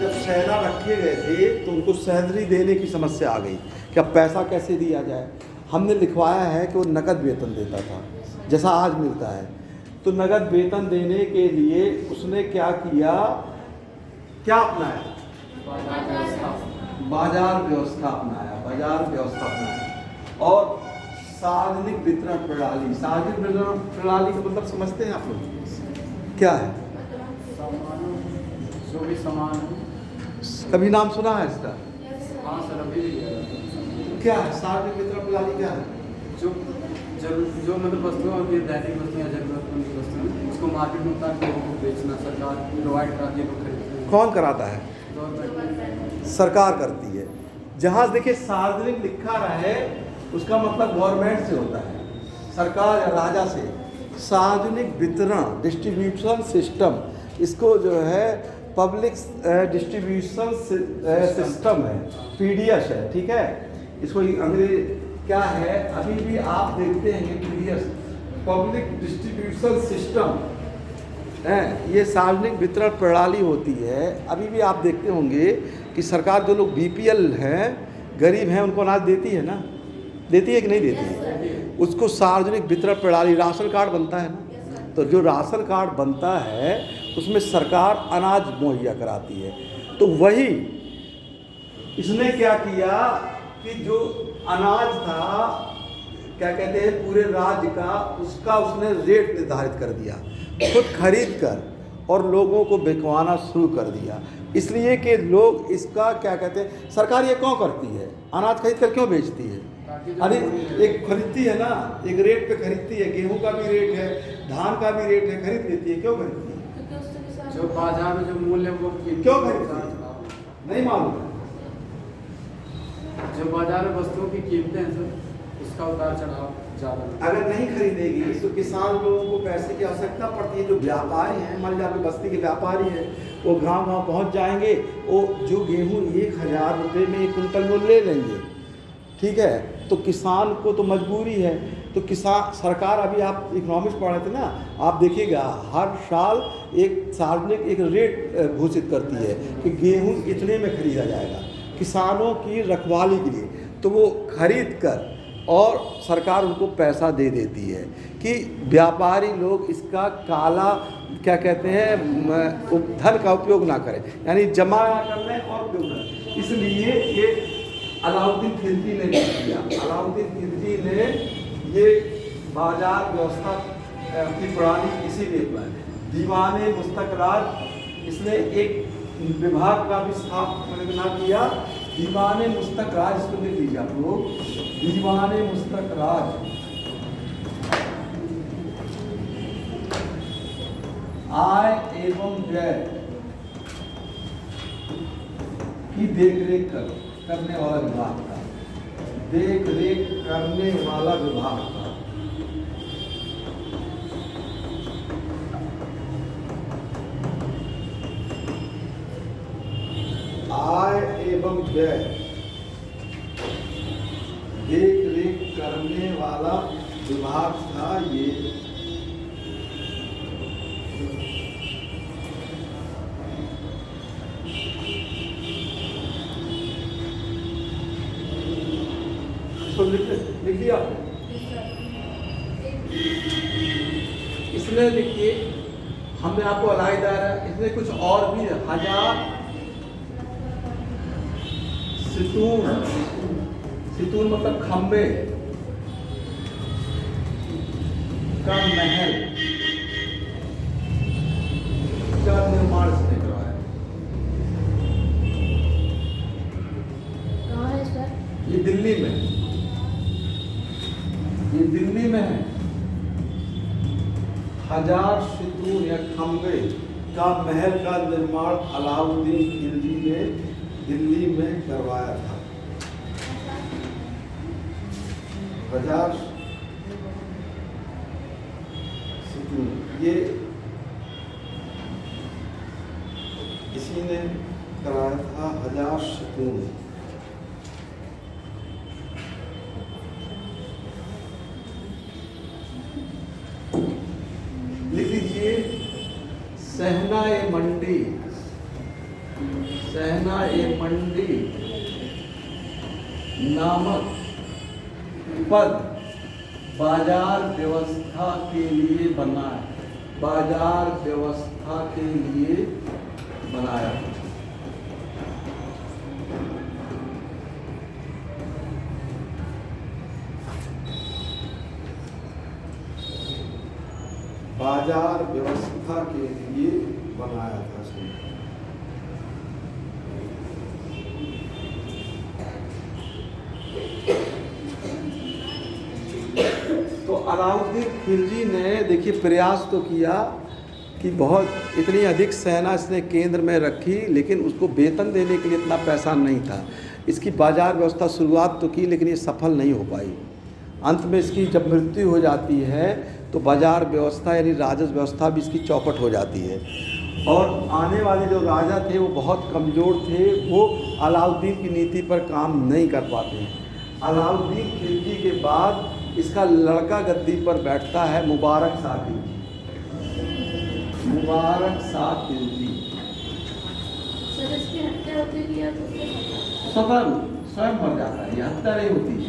[SPEAKER 1] जब सेना रखे गए थे तो उनको सैलरी देने की समस्या आ गई कि अब पैसा कैसे दिया जाए। हमने लिखवाया है कि वो नकद वेतन देता था, जैसा आज मिलता है। तो नगद वेतन देने के लिए उसने क्या किया? क्या अपनाया? बाजार व्यवस्था अपनाया। बाजार व्यवस्था अपनाया। और सार्वजनिक वितरण प्रणाली। सार्वजनिक वितरण प्रणाली का मतलब समझते हैं आप लोग? क्या है?
[SPEAKER 3] जो भी सामान।
[SPEAKER 1] कभी नाम सुना है इसका?
[SPEAKER 3] हाँ सर, अभी
[SPEAKER 1] क्या है सार्वजनिक वितरण प्रणाली? क्या है?
[SPEAKER 3] जो मतलब वस्तुएं होती है, दैनिक वस्तुएं या जरूरतमंद की वस्तुएं, उसको मार्केट में उतार के लोगों को बेचना सरकार प्रोवाइड कराती है, लोग खरीदते हैं।
[SPEAKER 1] कौन कराता है?
[SPEAKER 3] गवर्नमेंट
[SPEAKER 1] सरकार करती है। जहाँ देखिए सार्वजनिक लिखा रहे उसका मतलब गवर्नमेंट से होता है, सरकार या राजा से। सार्वजनिक वितरण डिस्ट्रीब्यूशन सिस्टम, इसको जो है पब्लिक डिस्ट्रीब्यूशन सिस्टम है, पीडीएस है, ठीक है। इसको अंग्रेजी क्या है, अभी भी आप देखते हैं पीडीएस पब्लिक डिस्ट्रीब्यूशन सिस्टम है, ये सार्वजनिक वितरण प्रणाली होती है। अभी भी आप देखते होंगे कि सरकार जो लोग बीपीएल हैं, गरीब हैं, उनको अनाज देती है ना, देती है कि नहीं देती है? उसको सार्वजनिक वितरण प्रणाली, राशन कार्ड बनता है ना, तो जो राशन कार्ड बनता है उसमें सरकार अनाज मुहैया कराती है। तो वही इसने क्या किया कि जो अनाज था, क्या कहते हैं, पूरे राज्य का, उसका उसने रेट निर्धारित कर दिया, खुद खरीद कर, और लोगों को बिकवाना शुरू कर दिया। इसलिए कि लोग इसका क्या कहते हैं, सरकार ये क्यों करती है, अनाज खरीद कर क्यों बेचती है? अरे एक खरीदती है ना, एक रेट पे खरीदती है, गेहूं का भी रेट है, धान का भी रेट है, खरीद लेती है। क्यों खरीदती है?
[SPEAKER 2] क्योंकि उससे किसान
[SPEAKER 3] जो बाजार में जो मूल्य वो
[SPEAKER 1] क्यों खरीदती है? नहीं मालूम है।
[SPEAKER 3] जो बाजार में वस्तुओं की कीमतें हैं सर, उसका उतार चढ़ाव ज़्यादा है।
[SPEAKER 1] अगर नहीं खरीदेगी तो किसान लोगों को पैसे की आवश्यकता पड़ती है। जो व्यापारी हैं, मान लीजिए आपकी बस्ती के व्यापारी हैं, वो गांव पहुंच जाएंगे, वो जो गेहूं 1000 रुपये में 1 कुंटल में ले लेंगे, ठीक है। तो किसान को तो मजबूरी है, तो किसान, सरकार, अभी आप इकोनॉमिक्स पढ़ रहे थे ना, आप देखिएगा हर साल एक सार्वजनिक एक रेट घोषित करती है कि गेहूं इतने में खरीदा जाएगा किसानों की रखवाली के लिए। तो वो खरीद कर और सरकार उनको पैसा दे देती है कि व्यापारी लोग इसका काला, क्या कहते हैं, धन का उपयोग ना करें, यानी जमा कर लें और उपयोग करें। इसलिए ये अलाउद्दीन खिलजी ने किया। अलाउद्दीन खिलजी ने ये बाजार व्यवस्था की प्रणाली इसीलिए दीवाने मुस्तकराज, इसने एक विभाग का भी स्थापना किया, दीवाने मुस्तकराज। इसको लिख लीजिए आप लोग, दीवाने मुस्तकराज आय एवं व्यय की देखरेख करने वाला विभाग था, देखरेख करने वाला विभाग था। आय एवं व्यय देख रेख करने वाला विभाग था ये। तो लिख लिया इसने, देखिए हमने आपको अलाइदार है, इसमें कुछ और भी है। 1000 सितून, सितून मतलब खंबे का महल का निर्माण इसने करवाया।
[SPEAKER 2] कहाँ है सर?
[SPEAKER 1] ये दिल्ली में, ये दिल्ली में है। 1000 सितून या खंबे का महल का निर्माण अलाउद्दीन खिलजी ने दिल्ली में करवाया था। 1000 सितून ये इसी ने कराया था। 1000 सितून लिख लीजिए। सहना-ए-मंडी, सहना-ए-मंडी नामक पद बाजार व्यवस्था के लिए बना है, बाजार व्यवस्था के लिए बनाया। बाजार व्यवस्था के लिए बनाया था इसने। तो अलाउद्दीन खिलजी ने देखिए प्रयास तो किया कि बहुत इतनी अधिक सेना इसने केंद्र में रखी, लेकिन उसको वेतन देने के लिए इतना पैसा नहीं था। इसकी बाजार व्यवस्था शुरुआत तो की, लेकिन ये सफल नहीं हो पाई। अंत में इसकी जब मृत्यु हो जाती है तो बाजार व्यवस्था यानी राजस्व व्यवस्था भी इसकी चौपट हो जाती है। और आने वाले जो राजा थे वो बहुत कमज़ोर थे, वो अलाउद्दीन की नीति पर काम नहीं कर पाते हैं। अलाउद्दीन खिलजी के बाद इसका लड़का गद्दी पर बैठता है, मुबारक शाह खिलजी। मुबारक शाह खिलजी
[SPEAKER 2] सर इसकी हत्या होती है या तो
[SPEAKER 1] स्वयं मर जाता है, ये हत्या नहीं होती है,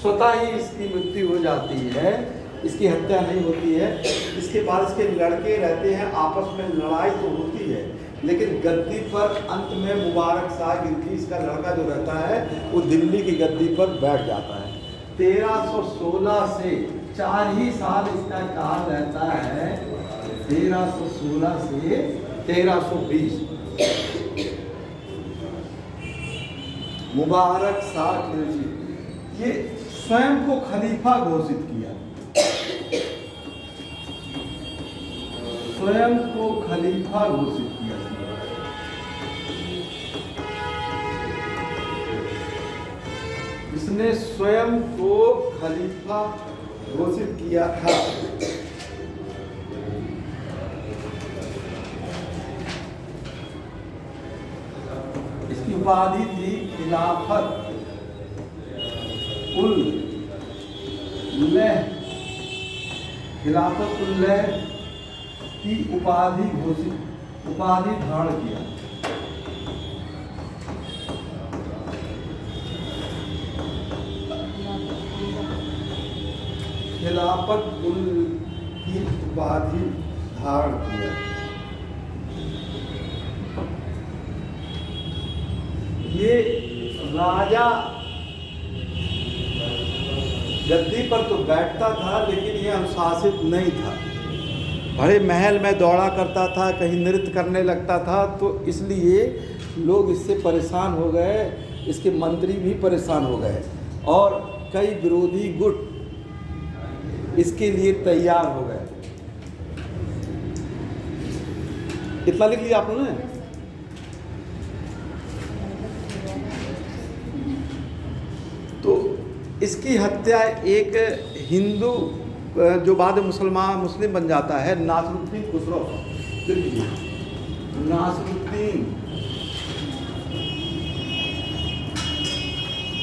[SPEAKER 1] स्वतः ही इसकी मृत्यु हो जाती है, इसकी हत्या नहीं होती है। इसके बाद इसके लड़के रहते हैं, आपस में लड़ाई तो होती है, लेकिन गद्दी पर अंत में मुबारक शाह खिलजी, इसका लड़का जो रहता है, वो दिल्ली की गद्दी पर बैठ जाता है। 1316 से 4 ही साल इसका काल रहता है, 1316 से 1320। मुबारक शाह खिलजी ये स्वयं को खलीफा घोषित किया, स्वयं को खलीफा घोषित किया। इसने स्वयं को खलीफा घोषित किया था। इसकी उपाधि थी खिलाफत उल लह, खिलाफत उल लह की उपाधि धारण किया। खिलाफत उल की उपाधि धारण किया। ये राजा गद्दी पर तो बैठता था, लेकिन ये अनुशासित नहीं था, बड़े महल में दौड़ा करता था, कहीं नृत्य करने लगता था, तो इसलिए लोग इससे परेशान हो गए, इसके मंत्री भी परेशान हो गए और कई विरोधी गुट इसके लिए तैयार हो गए। इतना लिख लिया आपने? तो इसकी हत्या एक हिंदू जो बाद में मुस्लिम बन जाता है, नासरुद्दीन खुसरो, नासरुद्दीन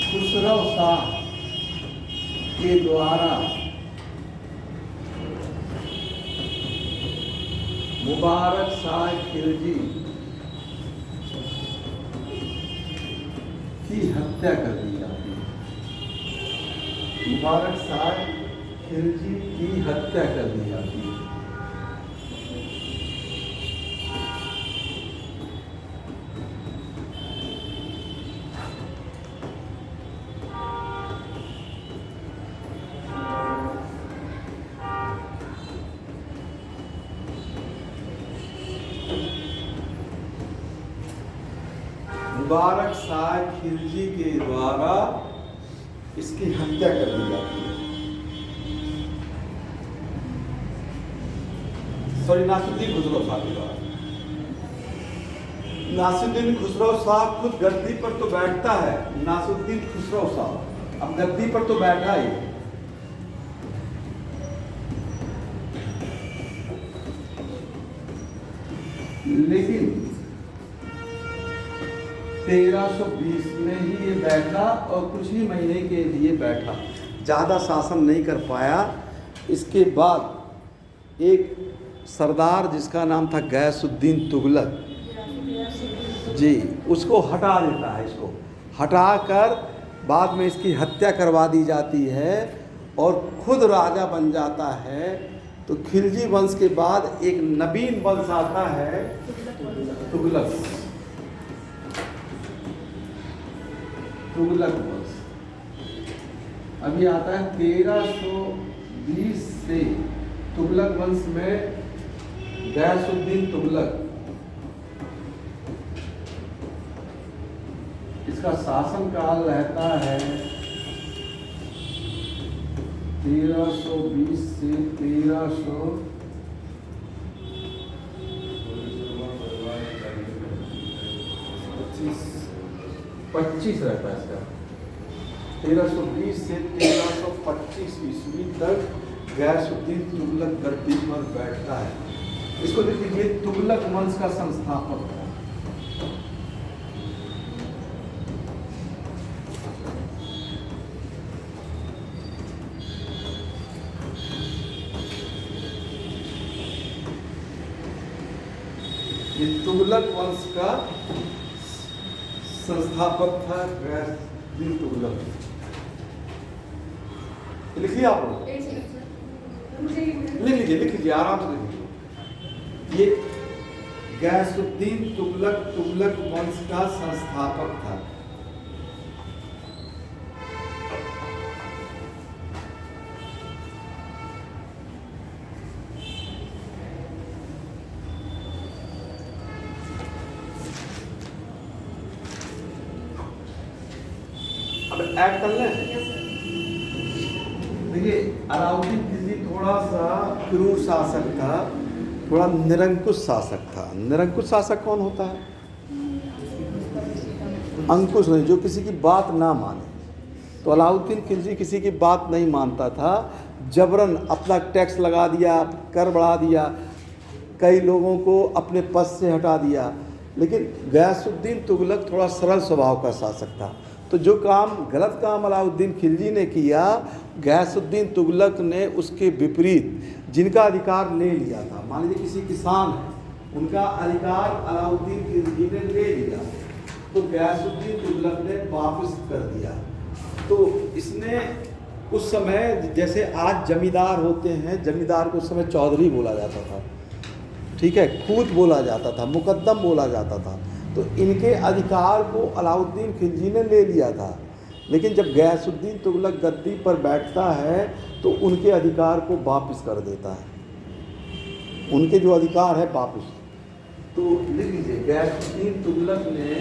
[SPEAKER 1] खुसरो शाह के द्वारा मुबारक शाह खिलजी की हत्या कर दी जाती है। मुबारक शाह खिलजी की हत्या कर दी जाती है। मुबारक शाह खिलजी के द्वारा इसकी हत्या कर दी जाती है। सॉरी, नासिरुद्दीन खुसरो शाह के द्वारा। नासिरुद्दीन खुसरो शाह खुद गद्दी पर तो बैठता है, नासिरुद्दीन खुसरो शाह अब गद्दी पर तो बैठा ही, लेकिन 1320 में ही ये बैठा और कुछ ही महीने के लिए बैठा, ज़्यादा शासन नहीं कर पाया। इसके बाद एक सरदार जिसका नाम था गैसुद्दीन तुगलक जी, उसको हटा देता है, इसको हटाकर बाद में इसकी हत्या करवा दी जाती है और खुद राजा बन जाता है। तो खिलजी वंश के बाद एक नवीन वंश आता है, तुगलक वंश। अभी आता है 1320 से तुगलक वंश में गैसुद्दीन तुगलक, इसका शासन काल रहता है 1320 से 1325 रहता है इसका। 1320 से 1325 ईस्वी तक गैसुद्दीन तुगलक गद्दी पर बैठता है। इसको लिख लीजिए, तुगलक वंश का संस्थापक था। ये तुगलक वंश का संस्थापक था गैसुद्दीन तुगलक। लिखिए आप लोग, लिख लीजिए आराम से लिख लीजिए। ये गैसुद्दीन तुगलक वंश का संस्थापक था। अब ऐड कर लें। देखिए, अलाउद्दीन खिलजी थोड़ा सा क्रूर शासक था, थोड़ा निरंकुश शासक था। निरंकुश शासक कौन होता है? अंकुश नहीं, जो किसी की बात ना माने। तो अलाउद्दीन खिलजी किसी की बात नहीं मानता था, जबरन अपना टैक्स लगा दिया, कर बढ़ा दिया, कई लोगों को अपने पद से हटा दिया। लेकिन गयासुद्दीन तुगलक थोड़ा सरल स्वभाव का शासक था। तो जो काम, गलत काम अलाउद्दीन खिलजी ने किया, गयासुद्दीन तुगलक ने उसके विपरीत जिनका अधिकार ले लिया था, मान लीजिए किसी किसान है, उनका अधिकार अलाउद्दीन खिलजी ने ले लिया, तो गयासुद्दीन तुगलक ने वापस कर दिया। तो इसने उस समय, जैसे आज जमींदार होते हैं, जमींदार को उस समय चौधरी बोला जाता था, ठीक है, खूत बोला जाता था, मुकद्दम बोला जाता था। तो इनके अधिकार को अलाउद्दीन खिलजी ने ले लिया था। लेकिन जब गयासुद्दीन तुगलक गद्दी पर बैठता है तो उनके अधिकार को वापस कर देता है, उनके जो अधिकार है वापस। तो लिख लीजिए, गयासुद्दीन तुगलक ने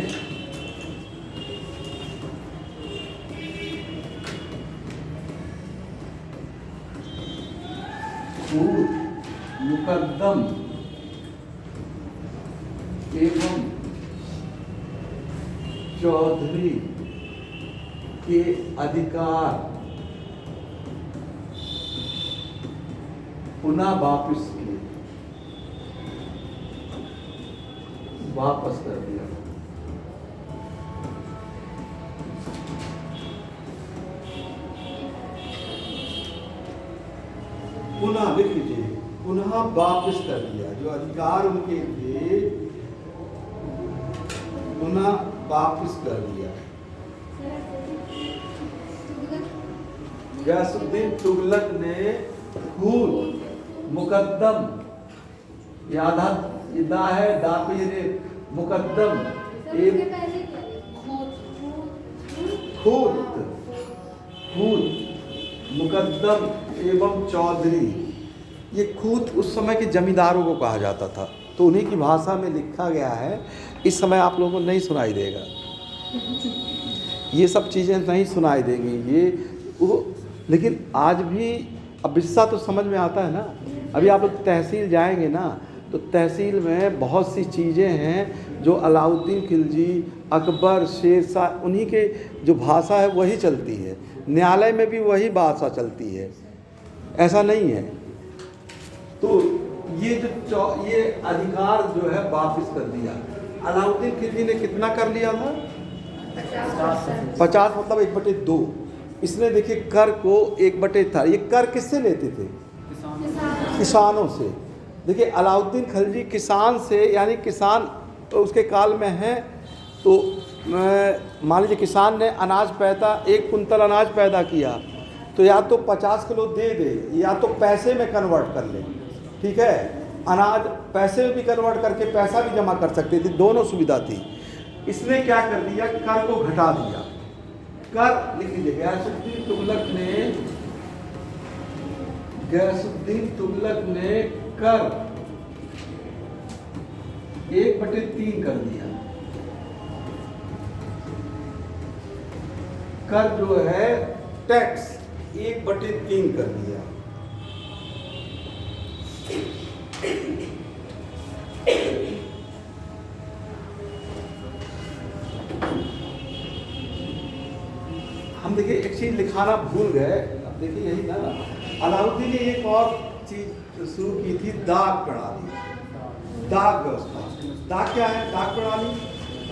[SPEAKER 1] खूत, मुकद्दम एवं चौधरी के अधिकार पुनः वापस किए, वापस कर दिया। पुनः लिख लीजिए, पुनः वापस कर दिया। जो अधिकार उनके थे पुनः वापस कर दिया। गयासुद्दीन तुगलक ने खूत, मुकद्दम, यादा दा है, दापीर, मुकद्दम खूत, मुकद्दम एवं चौधरी। ये खूत उस समय के जमींदारों को कहा जाता था, तो उन्हीं की भाषा में लिखा गया है। इस समय आप लोगों को नहीं सुनाई देगा, ये सब चीज़ें नहीं सुनाई देंगी ये वो। लेकिन आज भी अब हिस्सा तो समझ में आता है ना। अभी आप लोग तहसील जाएंगे ना, तो तहसील में बहुत सी चीज़ें हैं जो अलाउद्दीन खिलजी, अकबर, शेरशाह, उन्हीं के जो भाषा है वही चलती है। न्यायालय में भी वही भाषा चलती है, ऐसा नहीं है। तो ये ये अधिकार जो है वापस कर दिया। अलाउद्दीन खिलजी ने कितना कर लिया था? 50, मतलब 1/2। इसने देखिए कर को 1/4, ये कर किससे लेते थे? किसानों से। देखिए अलाउद्दीन खिलजी किसान से, यानी किसान तो उसके काल में है, तो मान लीजिए किसान ने अनाज पैदा, 1 कुंतल अनाज पैदा किया, तो या तो 50 किलो दे दे, या तो पैसे में कन्वर्ट कर ले, ठीक है। अनाज पैसे में भी कन्वर्ट करके पैसा भी जमा कर सकते थे, दोनों सुविधा थी। इसने क्या कर दिया? कर को घटा दिया। कर लिख लीजिए, गयासुद्दीन तुगलक ने कर 1/3 कर दिया। कर जो है टैक्स 1/3 कर दिया। हम देखिए एक चीज लिखाना भूल गए। अब देखिए यही ना, अलाउद्दीन ने एक और चीज शुरू की थी, डाक प्रणाली। दाग व्यवस्था। दाग क्या है? दाग प्रणाली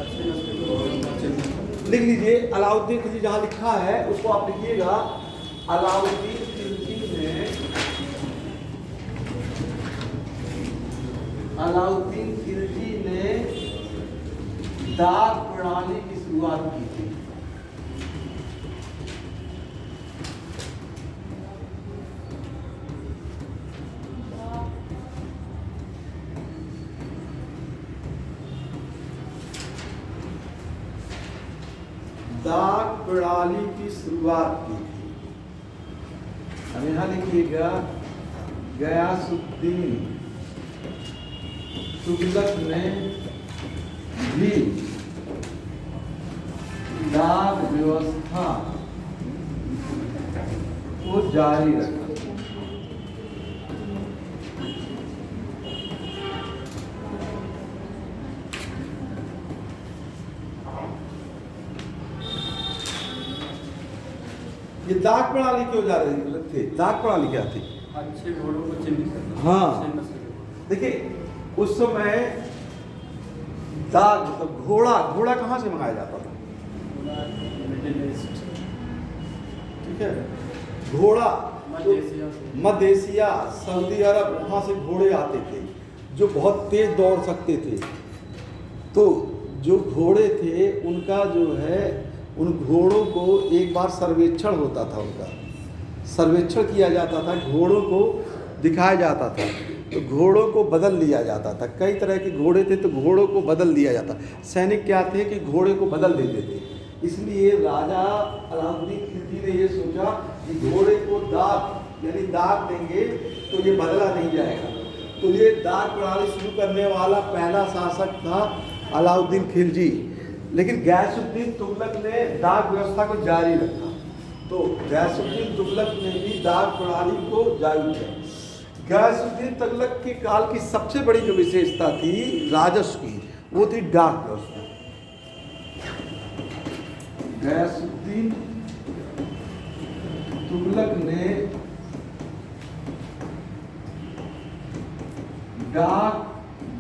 [SPEAKER 3] अच्छे नस्ल की व्यवस्था, अच्छे नस्ल
[SPEAKER 1] लिख लीजिए। अलाउद्दीन खिलजी जहाँ लिखा है उसको आप लिखिएगा, अलाउद्दीन खिलजी ने दाग प्रणाली की शुरुआत की थी। दाग प्रणाली की शुरुआत की थी। अब यहां लिखिएगा, गयासुद्दीन तुगलक ने भी दाग व्यवस्था को जारी रखा। ये दाग प्रणाली क्यों जा रही थे? दाग प्रणाली क्या थी?
[SPEAKER 3] अच्छे घोड़ों को चिन्हित करना।
[SPEAKER 1] हाँ।
[SPEAKER 3] अच्छे नस्ल के।
[SPEAKER 1] देखिए उस समय दाग मतलब घोड़ा कहाँ से मंगाया जाता था?
[SPEAKER 3] मिडिल ईस्ट,
[SPEAKER 1] ठीक है, घोड़ा
[SPEAKER 3] मध्य एशिया से।
[SPEAKER 1] मध्य एशिया, सऊदी अरब, वहाँ से घोड़े आते थे जो बहुत तेज दौड़ सकते थे। तो जो घोड़े थे उनका जो है, उन घोड़ों को एक बार सर्वेक्षण होता था, उनका सर्वेक्षण किया जाता था, घोड़ों को दिखाया जाता था, तो घोड़ों को बदल लिया जाता था। कई तरह के घोड़े थे तो घोड़ों को बदल दिया जाता। सैनिक क्या थे कि घोड़े को बदल देते थे। इसलिए राजा अलाउद्दीन खिलजी ने ये सोचा कि घोड़े को दाग यानी दाग देंगे तो ये बदला नहीं जाएगा। तो ये दाग प्रणाली शुरू करने वाला पहला शासक था अलाउद्दीन खिलजी। लेकिन गयासुद्दीन तुगलक ने दाग व्यवस्था को जारी रखा। तो गयासुद्दीन तुगलक ने भी दाग प्रणाली को जारी किया। गयासुद्दीन तुगलक के काल की सबसे बड़ी जो विशेषता थी राजस्व की, वो थी डाक व्यवस्था। गयासुद्दीन तुगलक ने डाक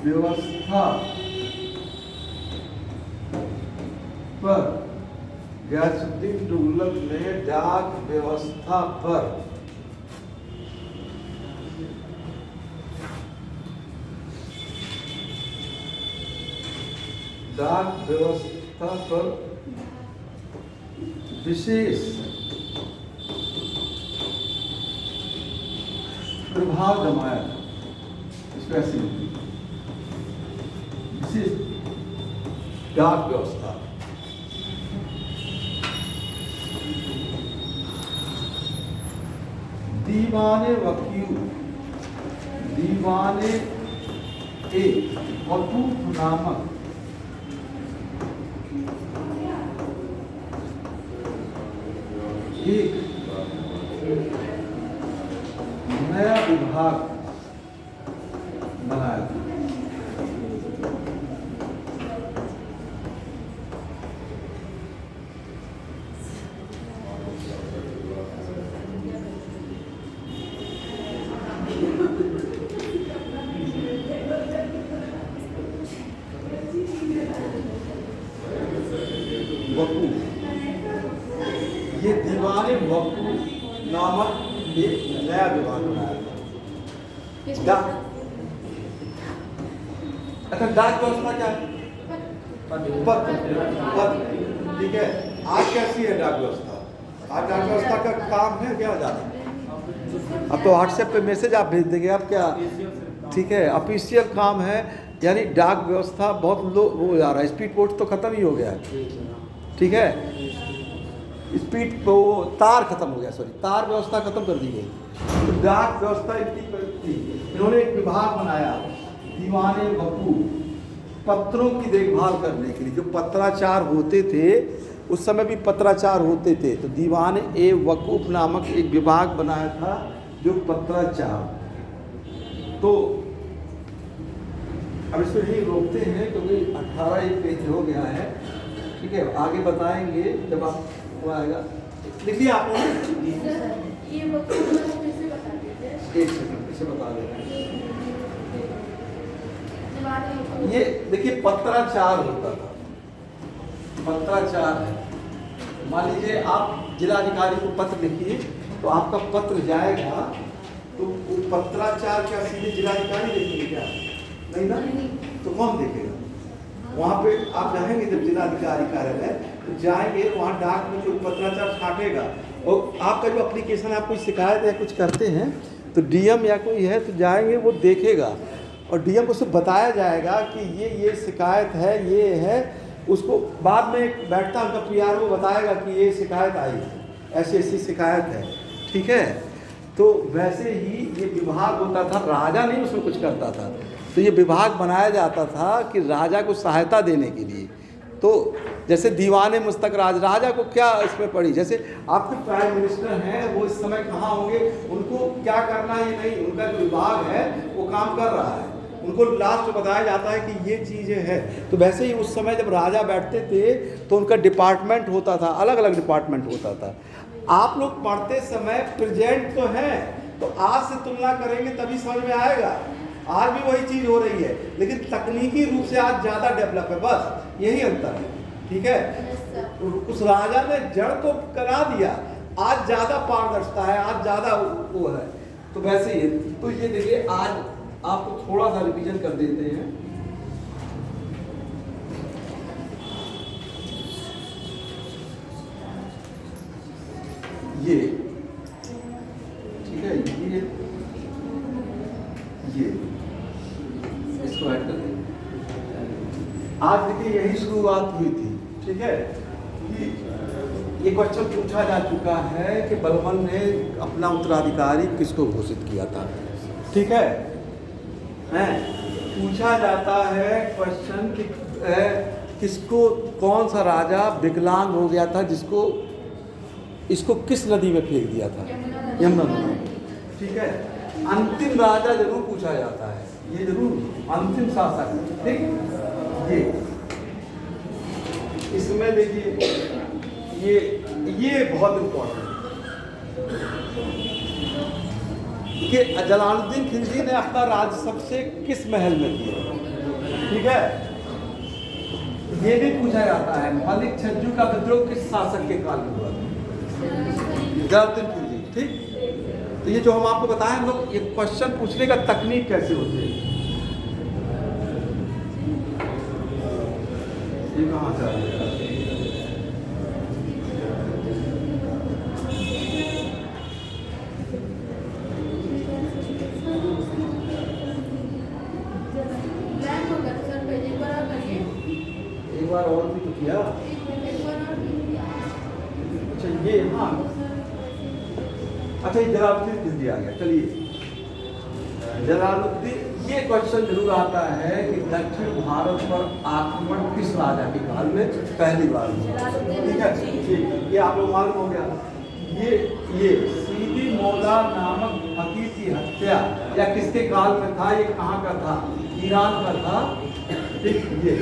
[SPEAKER 1] व्यवस्था पर गयासुद्दीन तुगलक ने डाक व्यवस्था पर विशेष प्रभाव जमाया था। इसको ऐसे विशेष डाक व्यवस्था। दीवाने वकूफ नामक एक नया विभाग बनाया था। ये दीवाने वकूफ नामक एक नया विभाग बनाया था। अच्छा, डाक व्यवस्था क्या है? पत्र। ठीक है, आज कैसी है डाक व्यवस्था? आज डाक व्यवस्था का काम है क्या ज़्यादा? अब तो व्हाट्सएप पे मैसेज आप भेज देंगे, आप क्या? ठीक है, ऑफिशियल काम है। यानी डाक व्यवस्था बहुत लो हो जा रहा है। स्पीड पोस्ट तो ख़त्म ही हो गया है। ठीक है, स्पीड वो तार खत्म हो गया, सॉरी तार व्यवस्था खत्म कर दी गई। तो डाक व्यवस्था इनकी थी। इन्होंने एक विभाग बनाया, दीवाने वकूफ, पत्रों की देखभाल करने के लिए। जो पत्राचार होते थे उस समय भी पत्राचार होते थे, तो दीवाने ए वकूफ नामक एक विभाग बनाया था जो पत्राचार। तो अब इसको यही रोकते हैं क्योंकि 18 एक पेज हो गया है। ठीक है, आगे बताएंगे जब आप वो आएगा। लिखिए आप
[SPEAKER 2] ये वकूफ कैसे बता देते हैं?
[SPEAKER 1] एक सेकंड इसे बता देना।
[SPEAKER 2] दीवानी
[SPEAKER 1] ये देखिए पत्राचार होता था, पत्राचार है। मान लीजिए आप जिलाधिकारी को पत्र लिखिए तो आपका पत्र जाएगा तो वो पत्राचार क्या सीधे जिलाधिकारी देखेंगे क्या? नहीं ना, तो कौन देखेगा? वहाँ पे आप जाएंगे जब जिलाधिकारी कार्यालय तो जाएंगे, वहाँ डाक में जो पत्राचार छापेगा और आपका जो एप्लीकेशन आप कोई शिकायत या कुछ करते हैं तो डीएम या कोई है तो जाएंगे वो देखेगा और डीएम को सिर्फ बताया जाएगा कि ये शिकायत है, ये है। उसको बाद में एक बैठता उनका पीआरओ बताएगा कि ये शिकायत आई, ऐसी ऐसी शिकायत है, ठीक है। तो वैसे ही ये विभाग होता था, राजा नहीं उसमें कुछ करता था, तो ये विभाग बनाया जाता था कि राजा को सहायता देने के लिए। तो जैसे दीवाने मुस्तक राजा को क्या इसमें पड़ी, जैसे आपके प्राइम मिनिस्टर हैं वो इस समय कहाँ होंगे, उनको क्या करना है नहीं, उनका जो विभाग है वो काम कर रहा है, उनको लास्ट में बताया जाता है कि ये चीज़ें हैं। तो वैसे ही उस समय जब राजा बैठते थे तो उनका डिपार्टमेंट होता था, अलग अलग डिपार्टमेंट होता था। आप लोग पढ़ते समय प्रेजेंट तो है, तो आज से तुलना करेंगे तभी समझ में आएगा। आज भी वही चीज़ हो रही है लेकिन तकनीकी रूप से आज ज़्यादा डेवलप है, बस यही अंतर है, ठीक है। उस राजा ने जड़ तो करा दिया, आज ज़्यादा पारदर्शिता है, आज ज़्यादा वो है। तो वैसे ही तो ये देखिए आज आपको थोड़ा सा रिवीजन कर देते हैं। ये ठीक है, ये इसको ऐड कर दें। आज देखिए यही शुरुआत हुई थी, ठीक है। ये क्वेश्चन पूछा जा चुका है कि बलबन ने अपना उत्तराधिकारी किसको घोषित किया था, ठीक है। पूछा जाता है क्वेश्चन कि किसको, कौन सा राजा विकलांग हो गया था जिसको इसको किस नदी में फेंक दिया था, यमुना नदी, ठीक है। अंतिम राजा जरूर पूछा जाता है, ये जरूर अंतिम शासक, ठीक। ये इसमें देखिए ये बहुत इम्पोर्टेंट कि जलालुद्दीन खिलजी ने अपना राज सबसे किस महल में किया, ठीक है। ये भी पूछा जाता है मलिक छज्जू का विद्रोह किस शासक के काल में हुआ था, जलालुद्दीन खिलजी, ठीक। तो ये जो हम आपको बताएं हम लोग, ये क्वेश्चन पूछने का तकनीक कैसे होती है, ये कहाँ से आएगा? एक बार और भी तो किया, अच्छा ये, हाँ अच्छा, ये जलालुद्दीन खिलजी आ गया। चलिए जलालुद्दीन, ये क्वेश्चन जरूर आता है कि दक्षिण भारत पर आक्रमण किस राजा के काल में पहली बार हुआ, ठीक है। ठीक, ये आप लोग मालूम हो गया। ये सीदी मौला नामक फकीर की हत्या या किसके काल में था, ये कहाँ का था, ईरान का था, ठीक। ये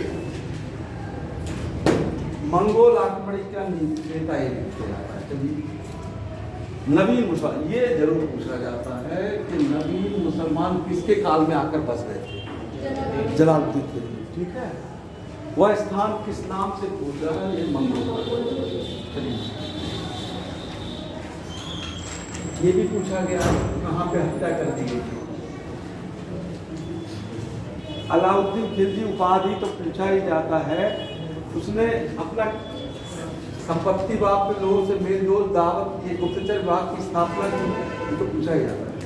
[SPEAKER 1] मंगोल आक्रमण का नेता ये जाता है। चलिए नवीन मुसलमान, ये जरूर पूछा जाता है कि नवीन मुसलमान किसके काल में आकर बस गए थे, जलालुद्दीन खिलजी, ठीक है। वह स्थान किस नाम से पूछा है, ये मंगोल। ये भी पूछा गया कहाँ पे हत्या कर दी गई थी। अलाउद्दीन खिलजी उपाधि तो पूछा ही जाता है, उसने अपना संपत्ति बाप के लोगों से मेल जोल दावत, ये गुप्तचर विभाग की स्थापना की, तो पूछा ही जाता है।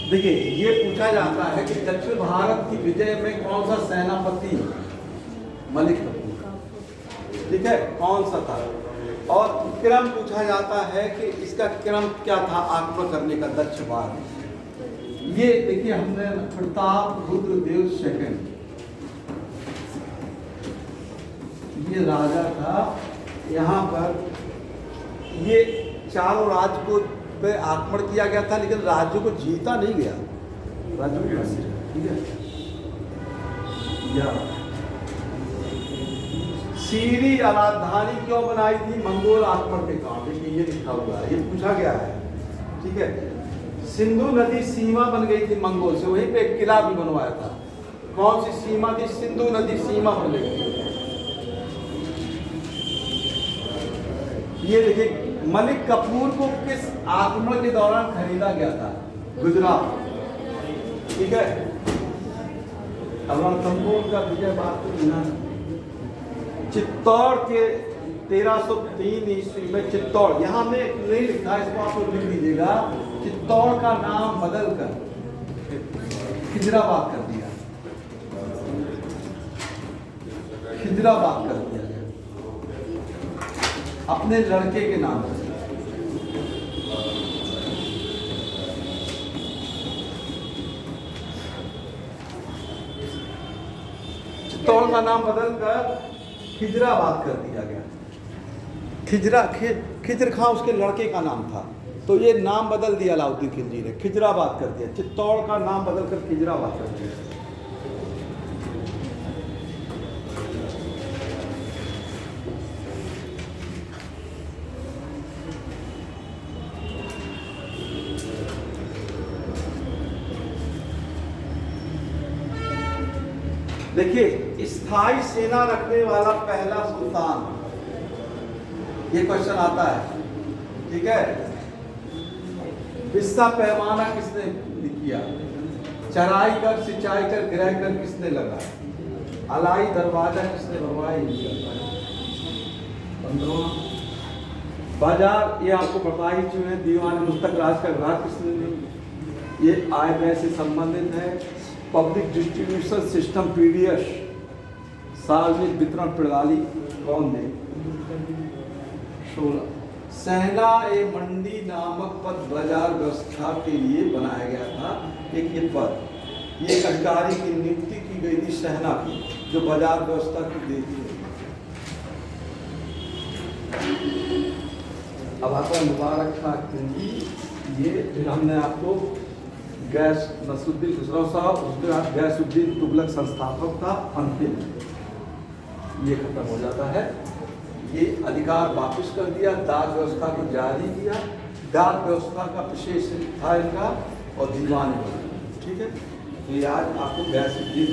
[SPEAKER 1] देखिए ये पूछा जाता है कि दक्षिण भारत की विजय में कौन सा सेनापति मलिक कपूर, ठीक है, कौन सा था। और क्रम पूछा जाता है कि इसका क्रम क्या था आक्रमण करने का दक्षिण भारत। ये देखिए हमने प्रताप रुद्रदेव सेकंड, ये राजा था, यहाँ पर ये चारों राज्य को पे आक्रमण किया गया था लेकिन राज्यों को जीता नहीं गया, राज्यों को ठीक है। या सीरी राजधानी क्यों बनाई थी? मंगोल आक्रमण के कारण। देखिए ये लिखा हुआ है, ये पूछा गया है, ठीक है। सिंधु नदी सीमा बन गई थी मंगोल से, वहीं पे एक किला भी बनवाया था। कौन सी सीमा थी? सिंधु नदी सीमा बन गई थी। ये देखिए, मलिक कफूर को किस आक्रमण के दौरान खरीदा गया था? गुजरात, ठीक है। अब रणथंभौर का विजय बात तो चित्तौड़ के 1303 ईस्वी में चित्तौड़, यहाँ में नहीं लिखा, इसको आप लोग लिख लीजिएगा। चित्तौड़ का नाम बदलकर खिजराबाद कर दिया, खिजराबाद कर दिया गया अपने लड़के के नाम से। चित्तौड़ का नाम बदलकर खिजराबाद कर दिया गया। खिजर खां उसके लड़के का नाम था, तो ये नाम बदल दिया अलाउद्दीन खिलजी ने, खिजराबाद कर दिया। चित्तौड़ का नाम बदलकर खिजराबाद कर दिया। देखिए, स्थायी सेना रखने वाला पहला सुल्तान, ये क्वेश्चन आता है, ठीक है। विस्ता पैमाना किसने किया? चराई कर, सिंचाई कर, गिराई कर किसने लगा? अलाई दरवाजा किसने बनवाया? 15वां बाजार, ये आपको बता ही चुके हैं। दीवान मुस्तक राज का विभाग किसने लिया? ये आय व्यय से संबंधित है। पब्लिक डिस्ट्रीब्यूशन सिस्टम पीडीएस, सार्वजनिक वितरण प्रणाली कौन ने? 16। सेना ए मंडी नामक पद बाजार व्यवस्था के लिए बनाया गया था। एक ये पद, ये एक अधिकारी की नियुक्ति की गई थी सेना की, जो बाजार व्यवस्था की देखी। अब आता मुबारक खां खिलजी, ये फिर हमने आपको गैस नसरुद्दीन खुसरो साहब, उसके बाद गैसुद्दीन तुगलक संस्थापक था। अंतिम ये खत्म हो जाता है। ये अधिकार वापस कर दिया, डाक व्यवस्था को जारी किया। डाक व्यवस्था का विशेष था इनका, और दीवान बना, ठीक है। तो ये आज आपको गैसुद्दीन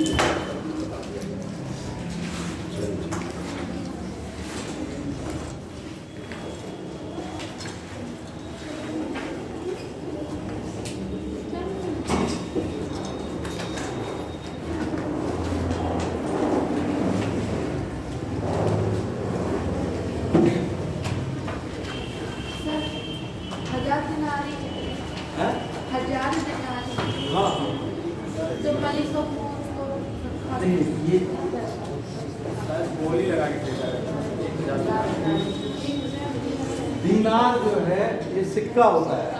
[SPEAKER 1] दीनार जो है ये सिक्का होता है,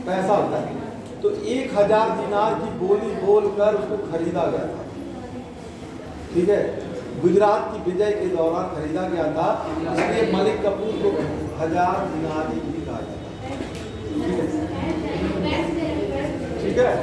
[SPEAKER 1] पैसा होता है। तो 1000 दीनार की बोली बोलकर उसको खरीदा गया था, ठीक है। गुजरात की विजय के दौरान खरीदा गया था, इसलिए मलिक कफूर को 1000 दीनार ही कहा जाता है, ठीक है।